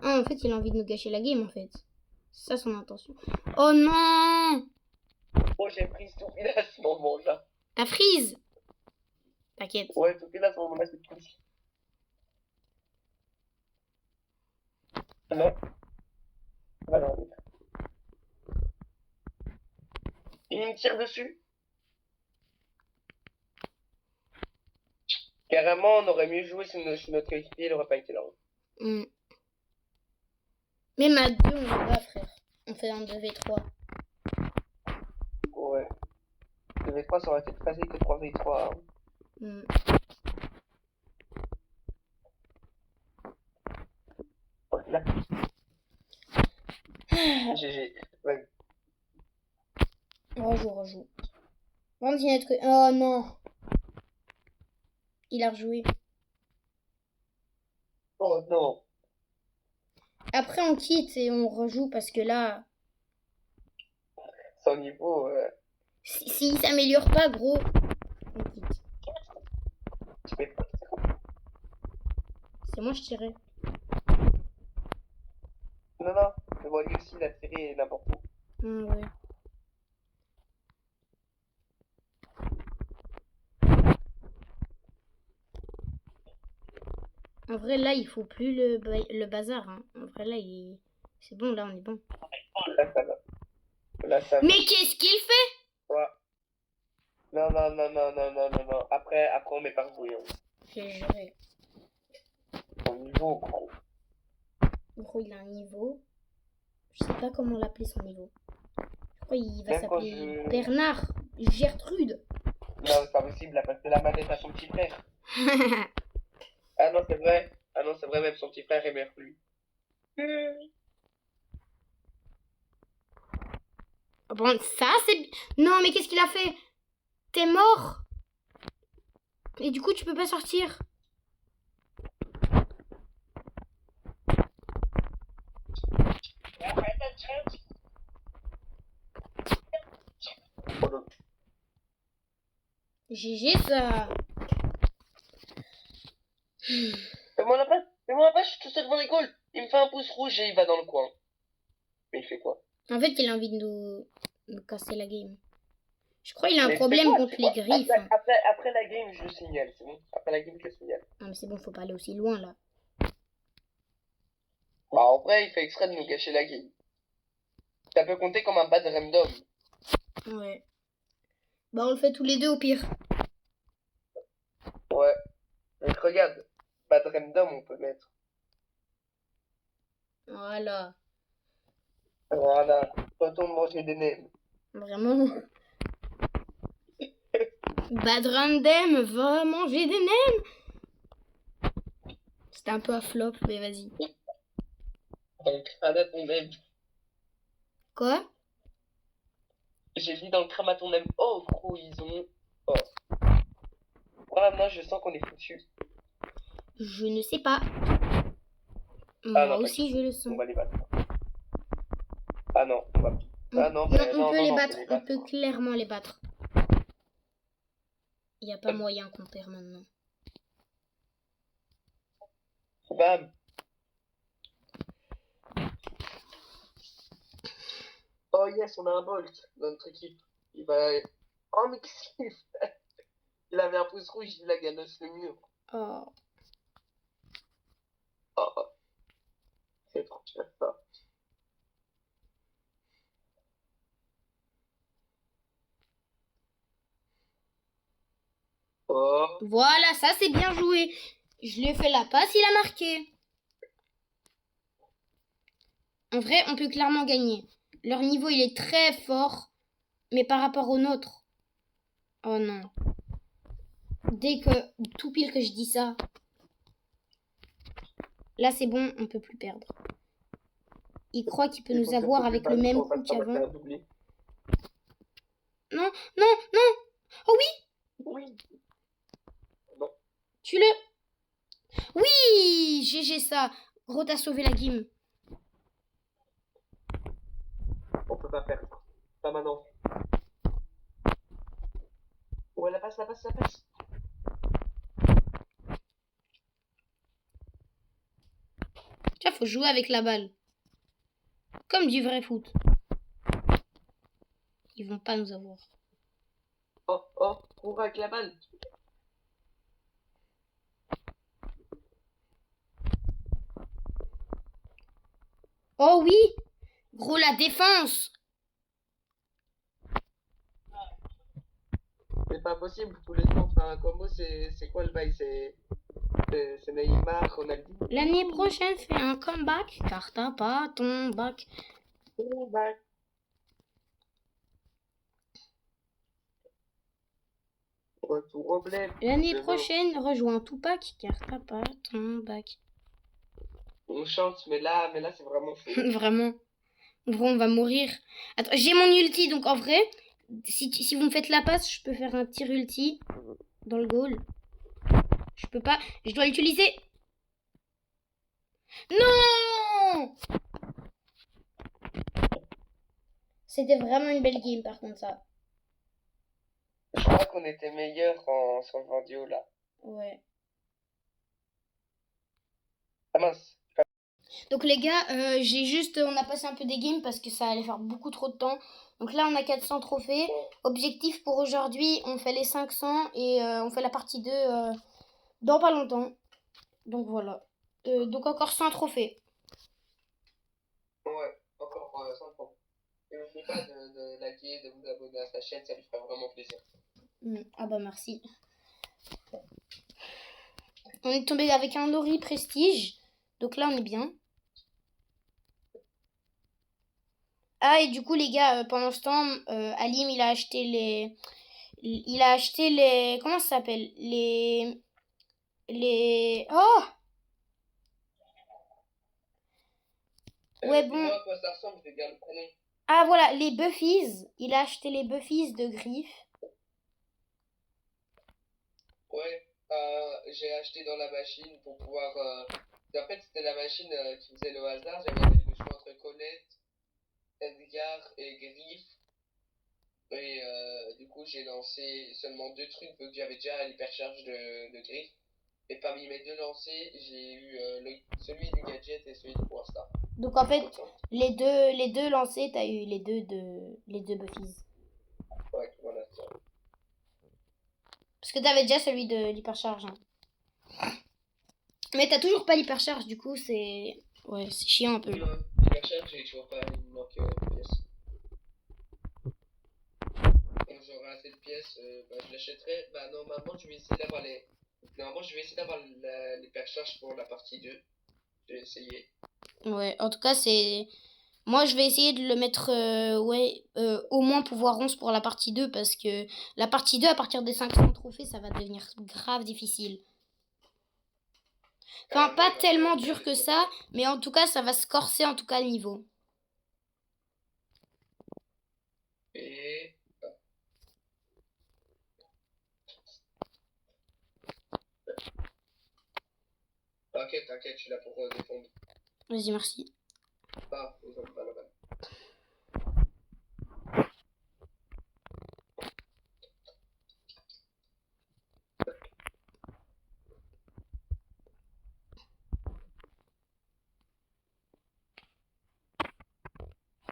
Ah, en fait, il a envie de nous gâcher la game, en fait. C'est ça son intention. Oh non! Oh, j'ai pris Stupide à ce moment-là. T'as freeze! T'inquiète. Ouais, Stupide à ce moment-là, c'est pris. Non. Voilà. Il me tire dessus. Carrément, on aurait mieux joué si notre coéquipier n'aurait pas été là. Même à 2, on le bat, frère. On fait un 2v3. Ouais. 2v3, ça aurait été plus facile que 3v3. Oh, là. GG. Ouais. Rejoue. Oh non! Il a rejoué. Oh non. Après, on quitte et on rejoue parce que là... Son niveau... S'il s'améliore pas, gros, on quitte. C'est moi, je tirais. Non. Le voilier aussi, il a tiré n'importe où. Ouais. En vrai, là, il faut plus le bazar. Hein. En vrai, là, c'est bon, là, on est bon. Là, ça va. Là, ça va. Mais qu'est-ce qu'il fait? Ouais. Non, non, non, non, non, non, non, non. Après, on met par bouillon. J'ai juré. Au niveau, gros. Gros, il a un niveau. Je sais pas comment l'appeler son niveau. Je crois qu'il va Même quand s'appeler je- Bernard Gertrude. Non, c'est pas possible, elle a passé la manette à son petit frère. Ah non, c'est vrai. Ah non, c'est vrai, même son petit frère est meilleur que lui. Bon, ça, c'est... Non, mais qu'est-ce qu'il a fait? T'es mort. Et du coup, tu peux pas sortir. GG, ça. Fais-moi la passe, je suis tout seul devant l'école. Il me fait un pouce rouge et il va dans le coin. Mais il fait quoi? En fait, il a envie de nous casser la game. Je crois qu'il a un Mais problème c'est quoi, contre c'est les quoi griffes. Hein. Après la game, je le signale, c'est bon? Après la game, je le signale. Non, mais c'est bon, faut pas aller aussi loin, là. Bah, en vrai, il fait exprès de nous gâcher la game. Ça peut compter comme un bad random. Ouais. Bah, on le fait tous les deux, au pire. Ouais. Donc regarde, bad random, on peut mettre. Voilà. Voilà. Retourne manger des nems. Vraiment. Bad Random va manger des nems. C'était un peu à flop, mais vas-y. Dans le crâne à ton nem. Quoi? J'ai dit dans le crâne à ton nem. Oh, gros, ils ont. Oh. Voilà, moi, je sens qu'on est foutu. Je ne sais pas. Ah Moi non, aussi, je le sens. on va les battre. Ah non, on va. Ah non, Non, ben, on non, peut non, les non, battre. On peut clairement les battre. Il n'y a pas moyen qu'on perd maintenant. Bam. Oh yes, on a un Bolt dans notre équipe. Il va. Oh, mais qu'est-ce qu'il fait? Il avait un pouce rouge, il a ganoche le mur. Oh. Oh, oh. C'est trop cher ça. Oh. Voilà, ça c'est bien joué. Je lui ai fait la passe, il a marqué. En vrai, on peut clairement gagner. Leur niveau, il est très fort, mais par rapport au nôtre. Oh non. Dès que, tout pile que je dis ça, là c'est bon, on peut plus perdre. Il croit qu'il peut nous avoir avec le même coup qu'avant. Non, non, non. Oh oui. Oui. Non. Tu le... Oui, GG ça. Gros, t'as sauvé la game. On peut pas perdre. Pas maintenant. Ouais, la passe, la passe, la passe. Tu vois, faut jouer avec la balle. Comme du vrai foot. Ils vont pas nous avoir. Oh, oh, cours avec la balle. Oh oui. Gros, la défense. C'est pas possible, tous les deux on fait un combo, c'est quoi le bail? C'est Neymar, Ronaldo. L'année prochaine, fais un comeback car t'as pas ton bac. Oh, bah. Retour au bled. L'année Demain. prochaine, rejoins Tupac car t'as pas ton bac. On chante, mais là c'est vraiment fou. Vraiment. Gros, on va mourir. Attends, j'ai mon ulti, donc en vrai, si vous me faites la passe, je peux faire un tir ulti dans le goal. Je peux pas. Je dois l'utiliser. Non! C'était vraiment une belle game, par contre, ça. Je crois qu'on était meilleurs sur le Vendio là. Ouais. Ah mince. Donc les gars, on a passé un peu des games parce que ça allait faire beaucoup trop de temps. Donc là, on a 400 trophées. Objectif pour aujourd'hui, on fait les 500 et on fait la partie 2 dans pas longtemps. Donc voilà. Donc encore 100 trophées. Ouais, encore 100 points. Et n'oubliez pas de liker, de vous abonner à sa chaîne, ça lui fera vraiment plaisir. Ah bah merci. On est tombé avec un lorry prestige. Donc là on est bien. Ah et du coup les gars, pendant ce temps, Alim il a acheté les... Il a acheté les... Comment ça s'appelle? Les... Oh! Ouais bon. Dis-moi à quoi ça ressemble, je vais bien le prénom. Ah voilà, les Buffies. Il a acheté les Buffies de Griff. Ouais, j'ai acheté dans la machine pour pouvoir. En fait, c'était la machine qui faisait le hasard. J'avais le choix entre Colette, Edgar et Griff. Et du coup, j'ai lancé seulement 2 trucs vu que j'avais déjà l'hypercharge de Griff. Et parmi mes 2 lancers, j'ai eu celui du gadget et celui de Power Star. Donc en fait, les deux lancés, t'as eu les deux Buffies. Ouais, voilà. Parce que t'avais déjà celui de l'hypercharge. Hein. Mais t'as toujours pas l'hypercharge, du coup c'est... Ouais, c'est chiant un peu. Non, l'hypercharge, j'ai toujours pas, il me manque une pièce. Quand j'aurai assez de pièces, je l'achèterai. Bah, normalement, je vais essayer d'avoir l'hypercharge pour la partie 2. Je vais essayer. Ouais, en tout cas, c'est... Moi, je vais essayer de le mettre, au moins pouvoir 11 pour la partie 2, parce que la partie 2, à partir des 500 trophées, ça va devenir grave difficile. Enfin, pas tellement dur que ça, mais en tout cas, ça va se corser, en tout cas, le niveau. Et... T'inquiète, je suis là pour défendre. Vas-y, merci. Ah, ils ont pas la balle.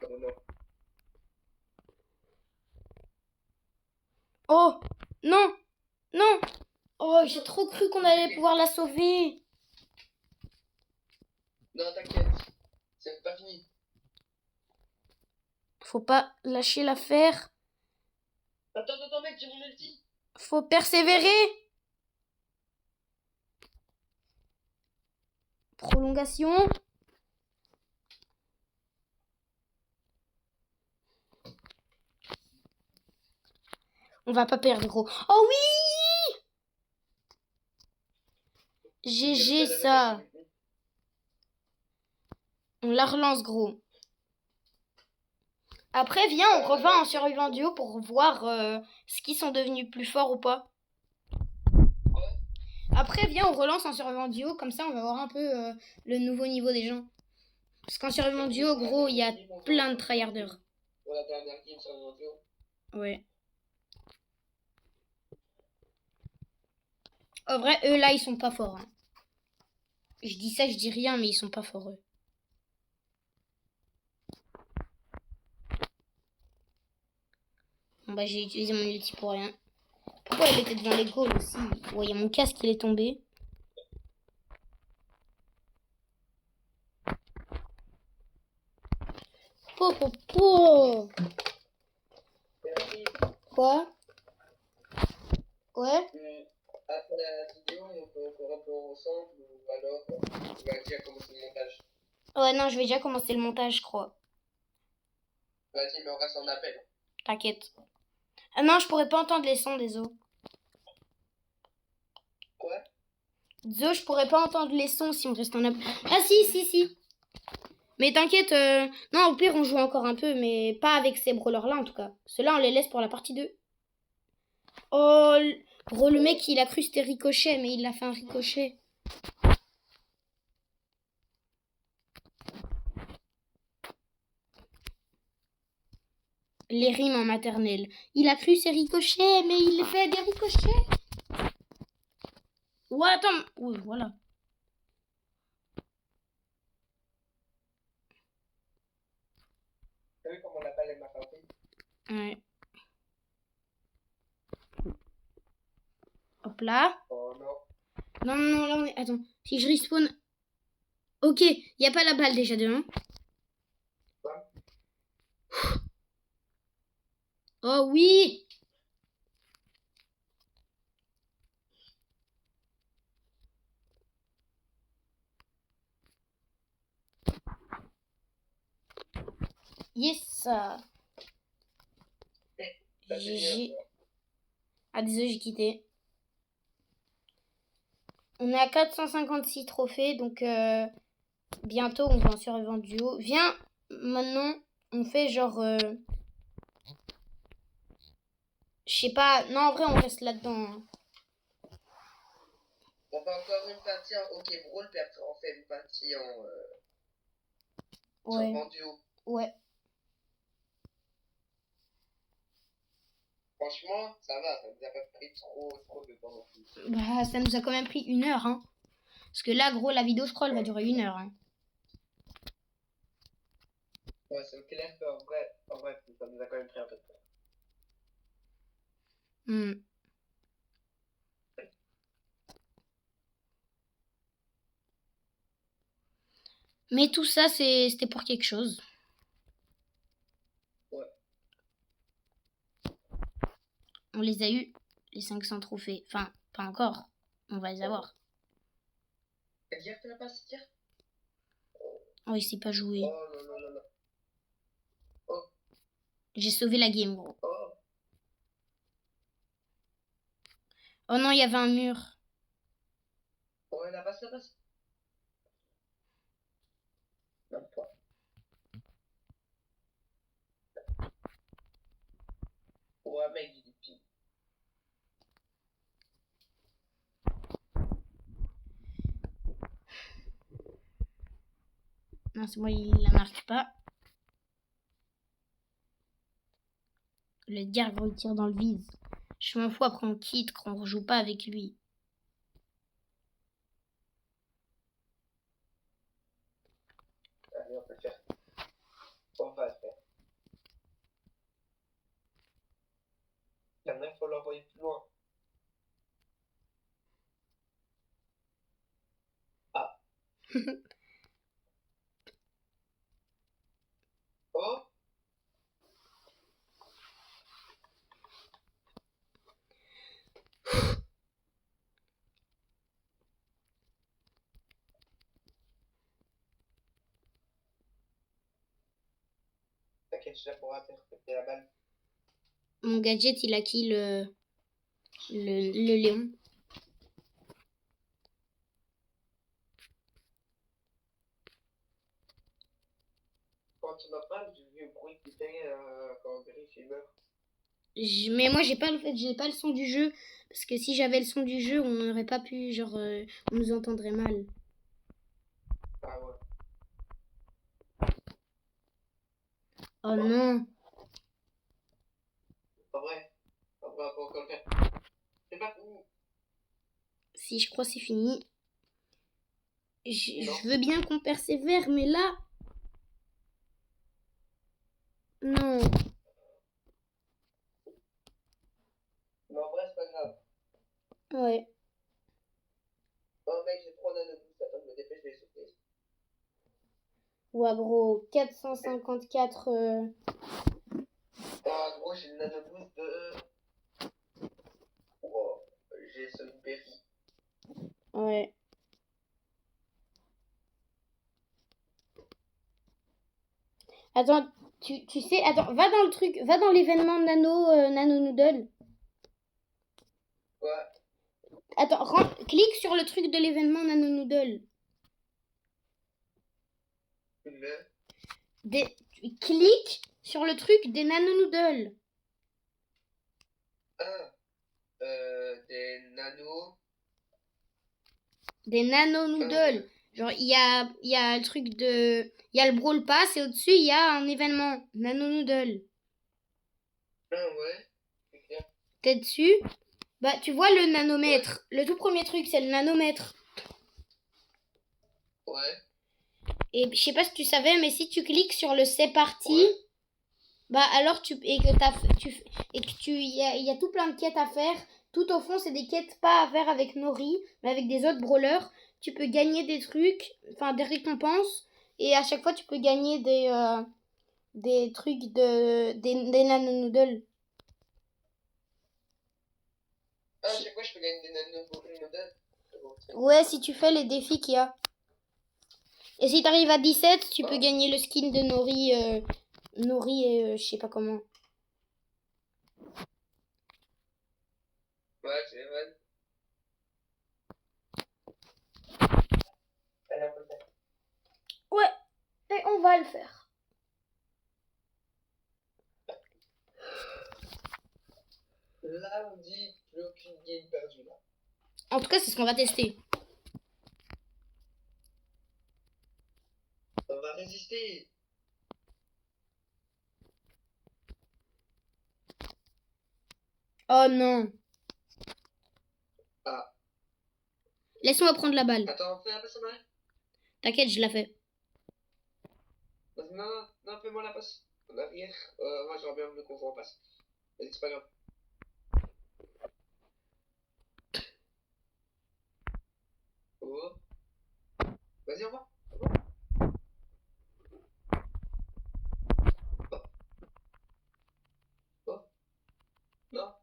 Oh non. Oh! Non! Non! Oh, j'ai trop cru qu'on allait pouvoir la sauver. Non, t'inquiète, c'est pas fini. Faut pas lâcher l'affaire. Attends, mec, j'ai mon ulti. Faut persévérer. Prolongation. On va pas perdre, gros. Oh oui! GG, ça. On la relance, gros. Après, viens, on revient en survivant duo pour voir ce qu'ils sont devenus plus forts ou pas. Après, viens, on relance en survivant duo, comme ça on va voir un peu le nouveau niveau des gens. Parce qu'en survivant duo, gros, il y a plein de tryharders. Pour la dernière game sur le duo. Ouais. En vrai, eux là, ils sont pas forts. Hein. Je dis ça, je dis rien, mais ils sont pas forts, eux. Bon, bah, j'ai utilisé mon ulti pour rien. Pourquoi il était devant les goals aussi? Ouais, il y a mon casque, il est tombé. Po. Quoi? Ouais? Après la vidéo, on peut encore un peu ensemble ou alors tu vas déjà commencer le montage. Ouais, non, je vais déjà commencer le montage, je crois. Vas-y, mais on reste en appel. T'inquiète. Ah non, je pourrais pas entendre les sons des os. Quoi? Zo, je pourrais pas entendre les sons si on reste en appel. Ah si. Mais t'inquiète, non, au pire, on joue encore un peu, mais pas avec ces brawlers-là, en tout cas. Ceux-là, on les laisse pour la partie 2. Oh, gros, le mec, il a cru que c'était ricochet, mais il a fait un ricochet. Les rimes en maternelle. Il a cru c'est ricochet, mais il fait des ricochets. Ouais, attends. Oui, voilà. T'as vu comment la balle elle m'a frappé? Ouais. Hop là. Oh non. Non, non, non, là on est... Attends, si je respawn... Ok, il n'y a pas la balle déjà de 1. Oh oui! Yes! GG. Ah désolé, j'ai quitté. On est à 456 trophées, donc bientôt on va en survivant duo. Viens, maintenant, on fait genre... je sais pas, non en vrai on reste là-dedans. Hein. On fait encore une partie en OK Brawl, puis après on fait une partie en survivant duo. Ouais. Franchement, ça va, ça nous a pas pris trop de temps non plus. Bah, ça nous a quand même pris 1 heure, hein. Parce que là, gros, la vidéo scroll va durer 1 heure, hein. Ouais, c'est clair qu'en vrai, ça nous a quand même pris un peu de temps. Mais tout ça, c'était pour quelque chose. Ouais. On les a eu, les 500 trophées. Enfin, pas encore. On va les avoir. Et dire que tu l'as pas si dire? Oh, il s'est pas joué. Oh non, non, non, non. Oh. J'ai sauvé la game, gros. Oh. Oh non, il y avait un mur. Ouais, la passe. Non, toi. Ouais, mec, il est pire. Non, c'est moi, il la marque pas. Le Edgar il tire dans le vide. Je m'en fous, après on quitte, qu'on rejoue pas avec lui. Allez, on peut le faire. On va le faire. Maintenant, il faut l'envoyer plus loin. Ah. Oh. T'inquiète, je la pourrai interpréter la balle. Mon gadget, il a kill le lion. Quand tu m'as pas, j'ai vu le bruit qui fait quand Griff il meurt. Mais moi j'ai pas le son du jeu parce que si j'avais le son du jeu on n'aurait pas pu genre on nous entendrait mal. Ah ouais. Oh non. En vrai, on va pas encore le faire. C'est pas fini. Si je crois c'est fini. Je veux bien qu'on persévère mais là non. Mais en vrai c'est pas grave. Ouais. Oh mec, j'ai 3 nanoboosts, attends, je me dépêche de les sauter. Ouais gros 454 Ah gros, j'ai le nanoboost de... Wow, j'ai Sunberry. Ouais. Attends, tu sais, attends, va dans le truc, va dans l'événement Nano Noodle. Ouais. Attends, clique sur le truc de l'événement Nano Noodle. Clique sur le truc des Nano Noodles. Ah, des nanos. Des Nano Noodles. Genre, il y a le truc de... Il y a le Brawl Pass et au-dessus, il y a un événement. Nano Noodle. Ah ouais, c'est clair. T'es dessus? Bah, tu vois le nanomètre. Ouais. Le tout premier truc, c'est le nanomètre. Ouais. Et je sais pas si tu savais, mais si tu cliques sur le c'est parti, ouais. Bah alors il y a tout plein de quêtes à faire. tout au fond, c'est des quêtes pas à faire avec Nori, mais avec des autres brawlers. Tu peux gagner des trucs, enfin des récompenses. Et à chaque fois, tu peux gagner des trucs des nanonoodles. Ah, à chaque fois, je peux gagner des nanonoodles. Ouais, si tu fais les défis qu'il y a. Et si t'arrives à 17, tu peux gagner le skin de Nori. Nori et je sais pas comment. Ouais, c'est vrai. Allez, on peut le faire. Ouais, et on va le faire. Là, on dit plus aucune game perdue là. En tout cas, c'est ce qu'on va tester. On va résister. Oh non. Ah. Laisse-moi prendre la balle. Attends, fais un passe en arrière. T'inquiète, je la fais. Non, fais-moi la passe. En arrière. Moi, j'aurais bien voulu qu'on voit en passe. Vas-y, c'est pas grave. Oh. Vas-y, au revoir. Oh. Non.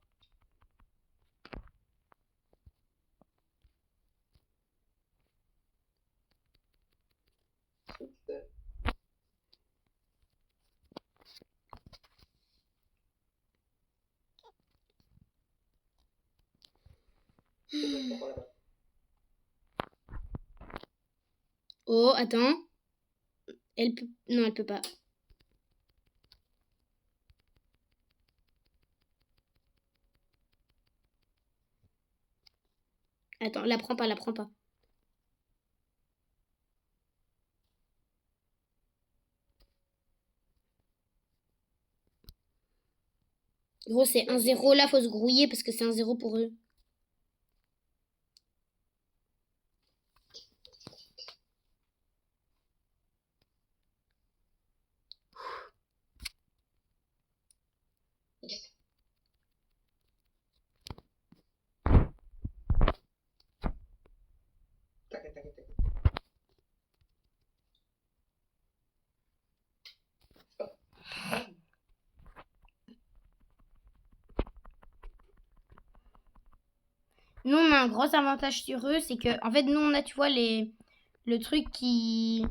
Oh, attends. Elle peut... Non, elle peut pas. Attends, la prends pas, la prends pas. Gros, c'est 1-0. Là, faut se grouiller parce que c'est 1-0 pour eux. T'inquiète. Nous, on a un gros avantage sur eux, c'est que, en fait, nous, on a, tu vois, le truc qui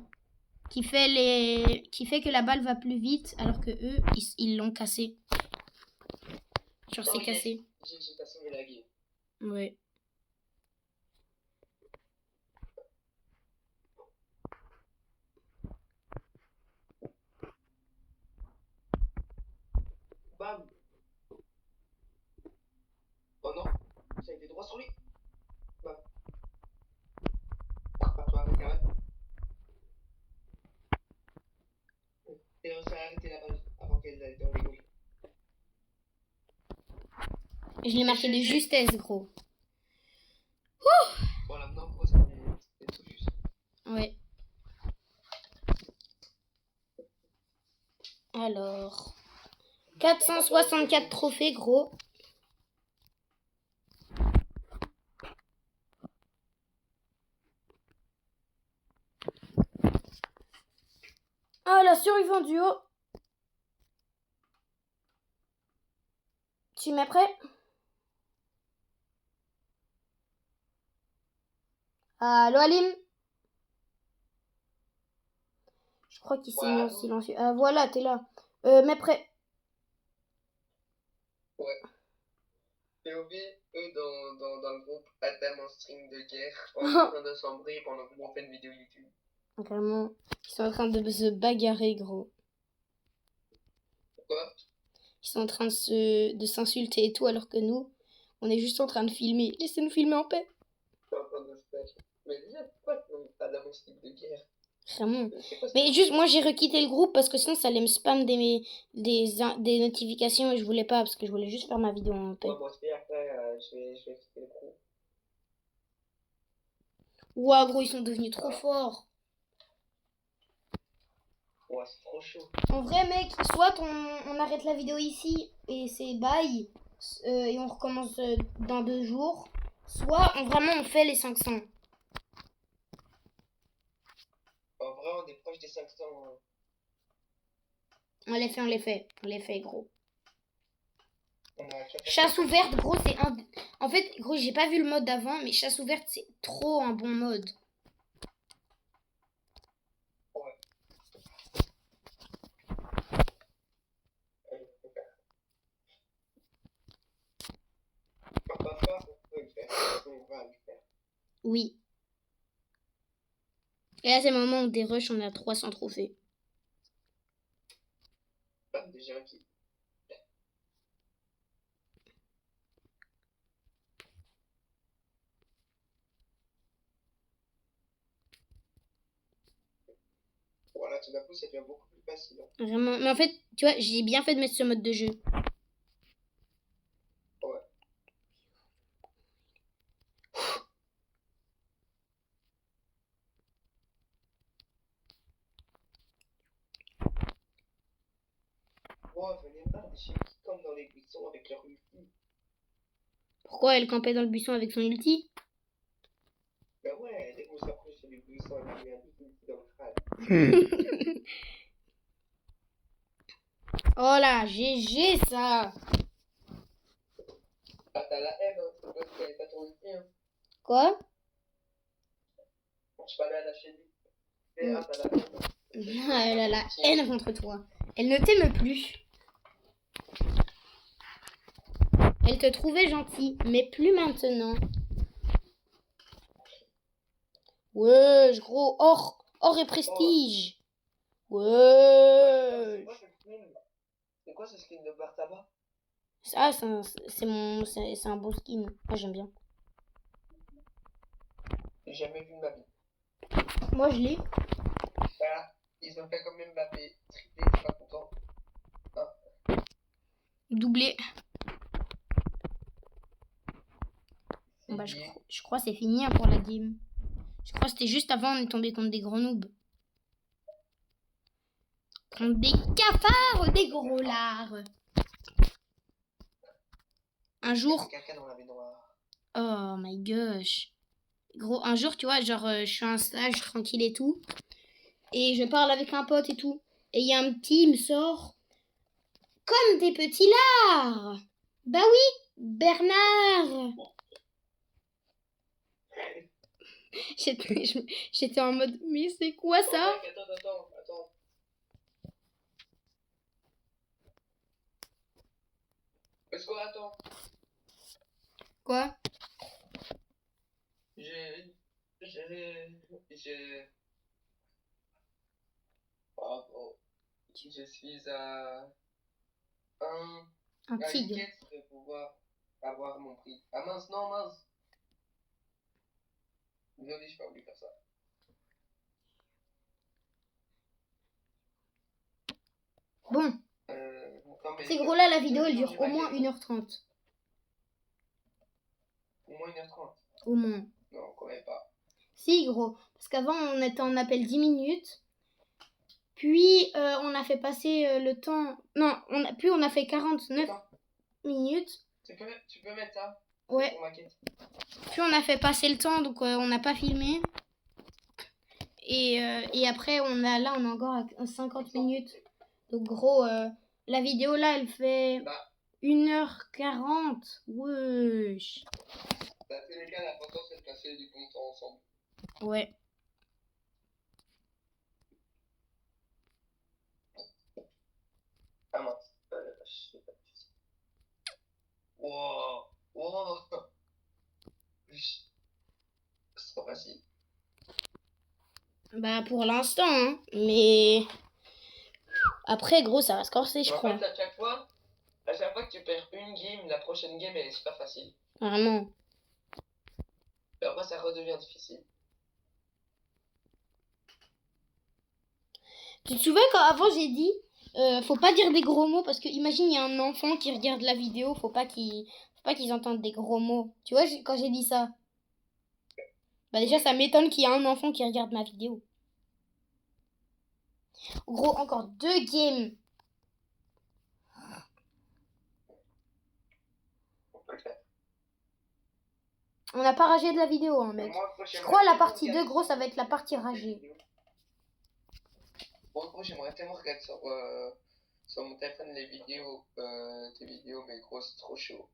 fait que la balle va plus vite, alors que eux, ils l'ont cassé. Genre, c'est cassé. J'ai pas sauvé la game. Ouais. Bam. Oh non, ça a été droit sur lui. Bam. Pas toi avec un. Et on s'est arrêté la balle avant qu'elle aille dans les gouilles. Je l'ai marqué de justesse, gros. Voilà, maintenant, gros, c'est tout juste. Ouais. Alors... 464 trophées, gros. Ah, la survie en duo. Tu mets prêt? Allô, Alim? Je crois qu'il s'est mis en silencieux. Ah, voilà, t'es là. Mets prêt. Ouais. POV, eux, dans le groupe Adam en string de guerre, en train de s'embrouiller pendant que on fait une vidéo YouTube. Vraiment, ils sont en train de se bagarrer, gros. Pourquoi? Ils sont en train de s'insulter et tout, alors que nous, on est juste en train de filmer. Laissez-nous filmer en paix. Je suis en train de se faire. Mais dis, pourquoi Adam en string de guerre? Vraiment. Mais juste, moi, j'ai requitté le groupe parce que sinon, ça allait me spam des notifications et je voulais pas parce que je voulais juste faire ma vidéo en paix. Ouais, moi aussi, après, je vais quitter le groupe. Ouah, gros, ils sont devenus trop forts. Ouais, c'est trop chaud. En vrai, mec, soit on arrête la vidéo ici et c'est bye, et on recommence dans 2 jours. Soit on fait les 500. En vrai, on est proche des 500. On les fait gros. On a Chasse ouverte, gros, c'est un... En fait, gros, j'ai pas vu le mode d'avant, mais chasse ouverte, c'est trop un bon mode. Ouais. On va pas, on peut le faire. On va le faire. Oui. Et là, c'est le moment où des rushs, on a 300 trophées. Pas déjà qui. Voilà, tout d'un coup, ça devient beaucoup plus facile. Vraiment. Mais en fait, tu vois, j'ai bien fait de mettre ce mode de jeu. Ouais. Oh, venez marre des chiens qui campent dans les buissons avec leur ulti. Pourquoi elle campait dans le buisson avec son ulti? Ben ouais, dès qu'on s'approche du buisson, elle a mis un ulti dans le crâne. Oh là, GG ça. Ah, t'as la haine, hein. C'est parce qu'elle est pas ton ulti, hein. Quoi? Je suis pas allé à la chaîne. Ah, t'as la haine. Ah, elle a la haine contre toi. Elle ne t'aime plus. Elle te trouvait gentil, mais plus maintenant. Ouais, gros, or et prestige. Ouais. C'est quoi ce skin de Bartaba? Ça, c'est un beau skin. Moi, j'aime bien. J'ai jamais vu Mbappé. Moi, je l'ai. Voilà, ils ont fait comme Mbappé. Triplé, t'es pas content. Ah. Doublé. Bah, je crois que c'est fini hein, pour la game. Je crois que c'était juste avant, on est tombé contre des gros noobs. Contre des cafards, des gros lards. Un jour... Oh my gosh. Gros, un jour, tu vois, genre, je suis en stage tranquille et tout. Et je parle avec un pote et tout. Et il y a un petit, il me sort... Comme des petits lards. Bah oui, Bernard. J'étais en mode, mais c'est quoi ça? Attends. Est-ce qu'on attend? Quoi? Bravo. Je suis à Un tigre. de pouvoir avoir mon prix. Ah mince, non, mince. Désolé, je peux pas oublier faire ça. Bon. C'est gros là, la vidéo elle dure au moins 1h30. Au moins 1h30. Au moins. Non, quand même pas. Si gros. Parce qu'avant on était en appel 10 minutes. Puis on a fait passer le temps. Non, puis on a fait 49 minutes. Tu peux mettre ça? Ouais. Puis on a fait passer le temps, donc on n'a pas filmé. Et après on a encore à 50 minutes. Donc gros, la vidéo là elle fait 1h40. Wesh. Dans tous les cas, l'important c'est de passer du bon temps ensemble. Ouais. Ah mince. Wow. C'est pas facile. Bah pour l'instant, hein. Mais après gros ça va se corser je crois. En fait, à chaque fois que tu perds une game, la prochaine game elle est super facile. Vraiment. Et après ça redevient difficile. Tu te souviens quand avant j'ai dit faut pas dire des gros mots parce que imagine il y a un enfant qui regarde la vidéo, faut pas qu'ils entendent des gros mots. Tu vois quand j'ai dit ça. Bah déjà ça m'étonne qu'il y a un enfant qui regarde ma vidéo. Gros encore 2 games. On n'a pas ragé de la vidéo, hein, mec. Moi, gros, Je j'aimerais crois la tellement partie 2, regarder gros, ça sur va être la partie des ragée. vidéos. Bon, gros, j'aimerais tellement regarder sur mon téléphone les vidéos, tes vidéos, mais gros, c'est trop chaud.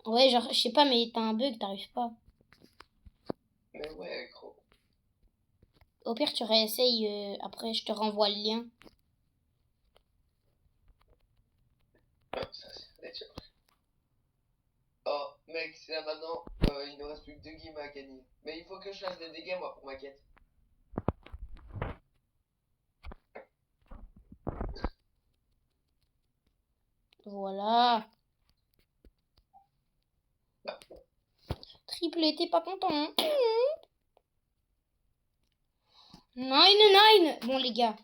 Ouais, genre, je sais pas, mais t'as un bug, t'arrives pas. Mais ouais, gros. Au pire, tu réessayes, après, je te renvoie le lien. Ça, c'est sûr. Oh, mec, c'est là maintenant, il nous reste plus que 2 games à gagner. Mais il faut que je fasse des dégâts, moi, pour ma quête. Voilà. Triplé, t'es pas content, hein? Nine. Bon, les gars.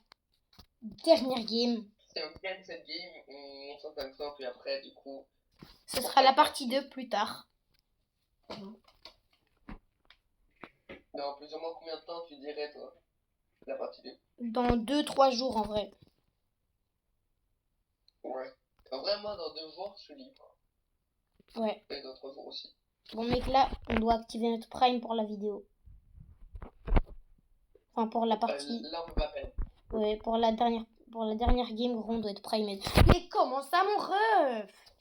Dernière game. Si on gagne cette game, on s'en comme ça, puis après, du coup... Ce sera la partie 2 plus tard. Dans plus ou moins combien de temps tu dirais, toi, la partie 2? Dans 2-3 jours, en vrai. Ouais. En vrai, moi, dans 2 jours, je suis libre. Ouais. Et dans 3 jours aussi. Bon, mec, là, on doit activer notre prime pour la vidéo. Enfin, pour la partie... Là, on m'appelle. Ouais, pour la dernière game, gros, on doit être primé. Mais comment ça, mon ref?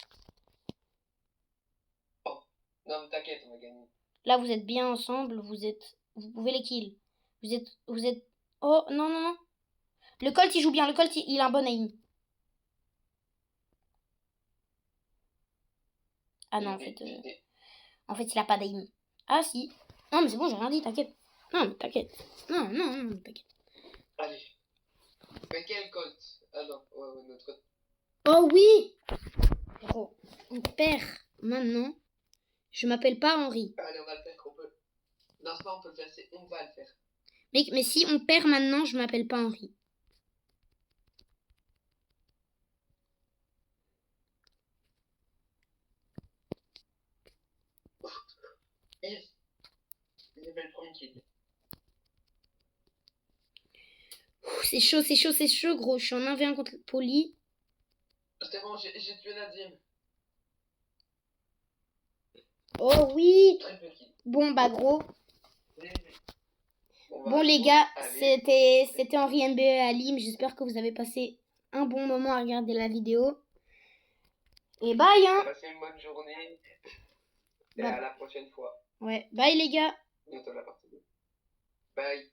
Oh. Non, mais t'inquiète, on va gagner. Là, vous êtes bien ensemble, vous pouvez les kill. Vous êtes... Oh, non. Le Colt, il joue bien, le Colt, il a un bon aim. Ah non, en fait, il a pas d'aim. Ah, si. Non, mais c'est bon, j'ai rien dit, t'inquiète. Non, mais t'inquiète. Non, t'inquiète. Allez. Mais quel Colt? Ah non, ouais, notre... Oh oui! Gros, on perd maintenant. Je m'appelle pas Henri. Allez, on va le faire, on peut... Non, c'est pas on peut le faire, c'est on va le faire. Mec, mais si on perd maintenant, je m'appelle pas Henri. Yes. J'ai fait le premier kill. C'est chaud, gros. Je suis en 1v1 contre Poli. C'est bon, j'ai tué Nadim. Oh oui! Triple kill. Bon, bah, gros. Bon, Les gars, allez. c'était Henri MBE à Lim. J'espère que vous avez passé un bon moment à regarder la vidéo. Et bye, hein! Passez une bonne journée. Et à la prochaine fois. Ouais, bye, les gars! Bientôt la partie 2. Bye.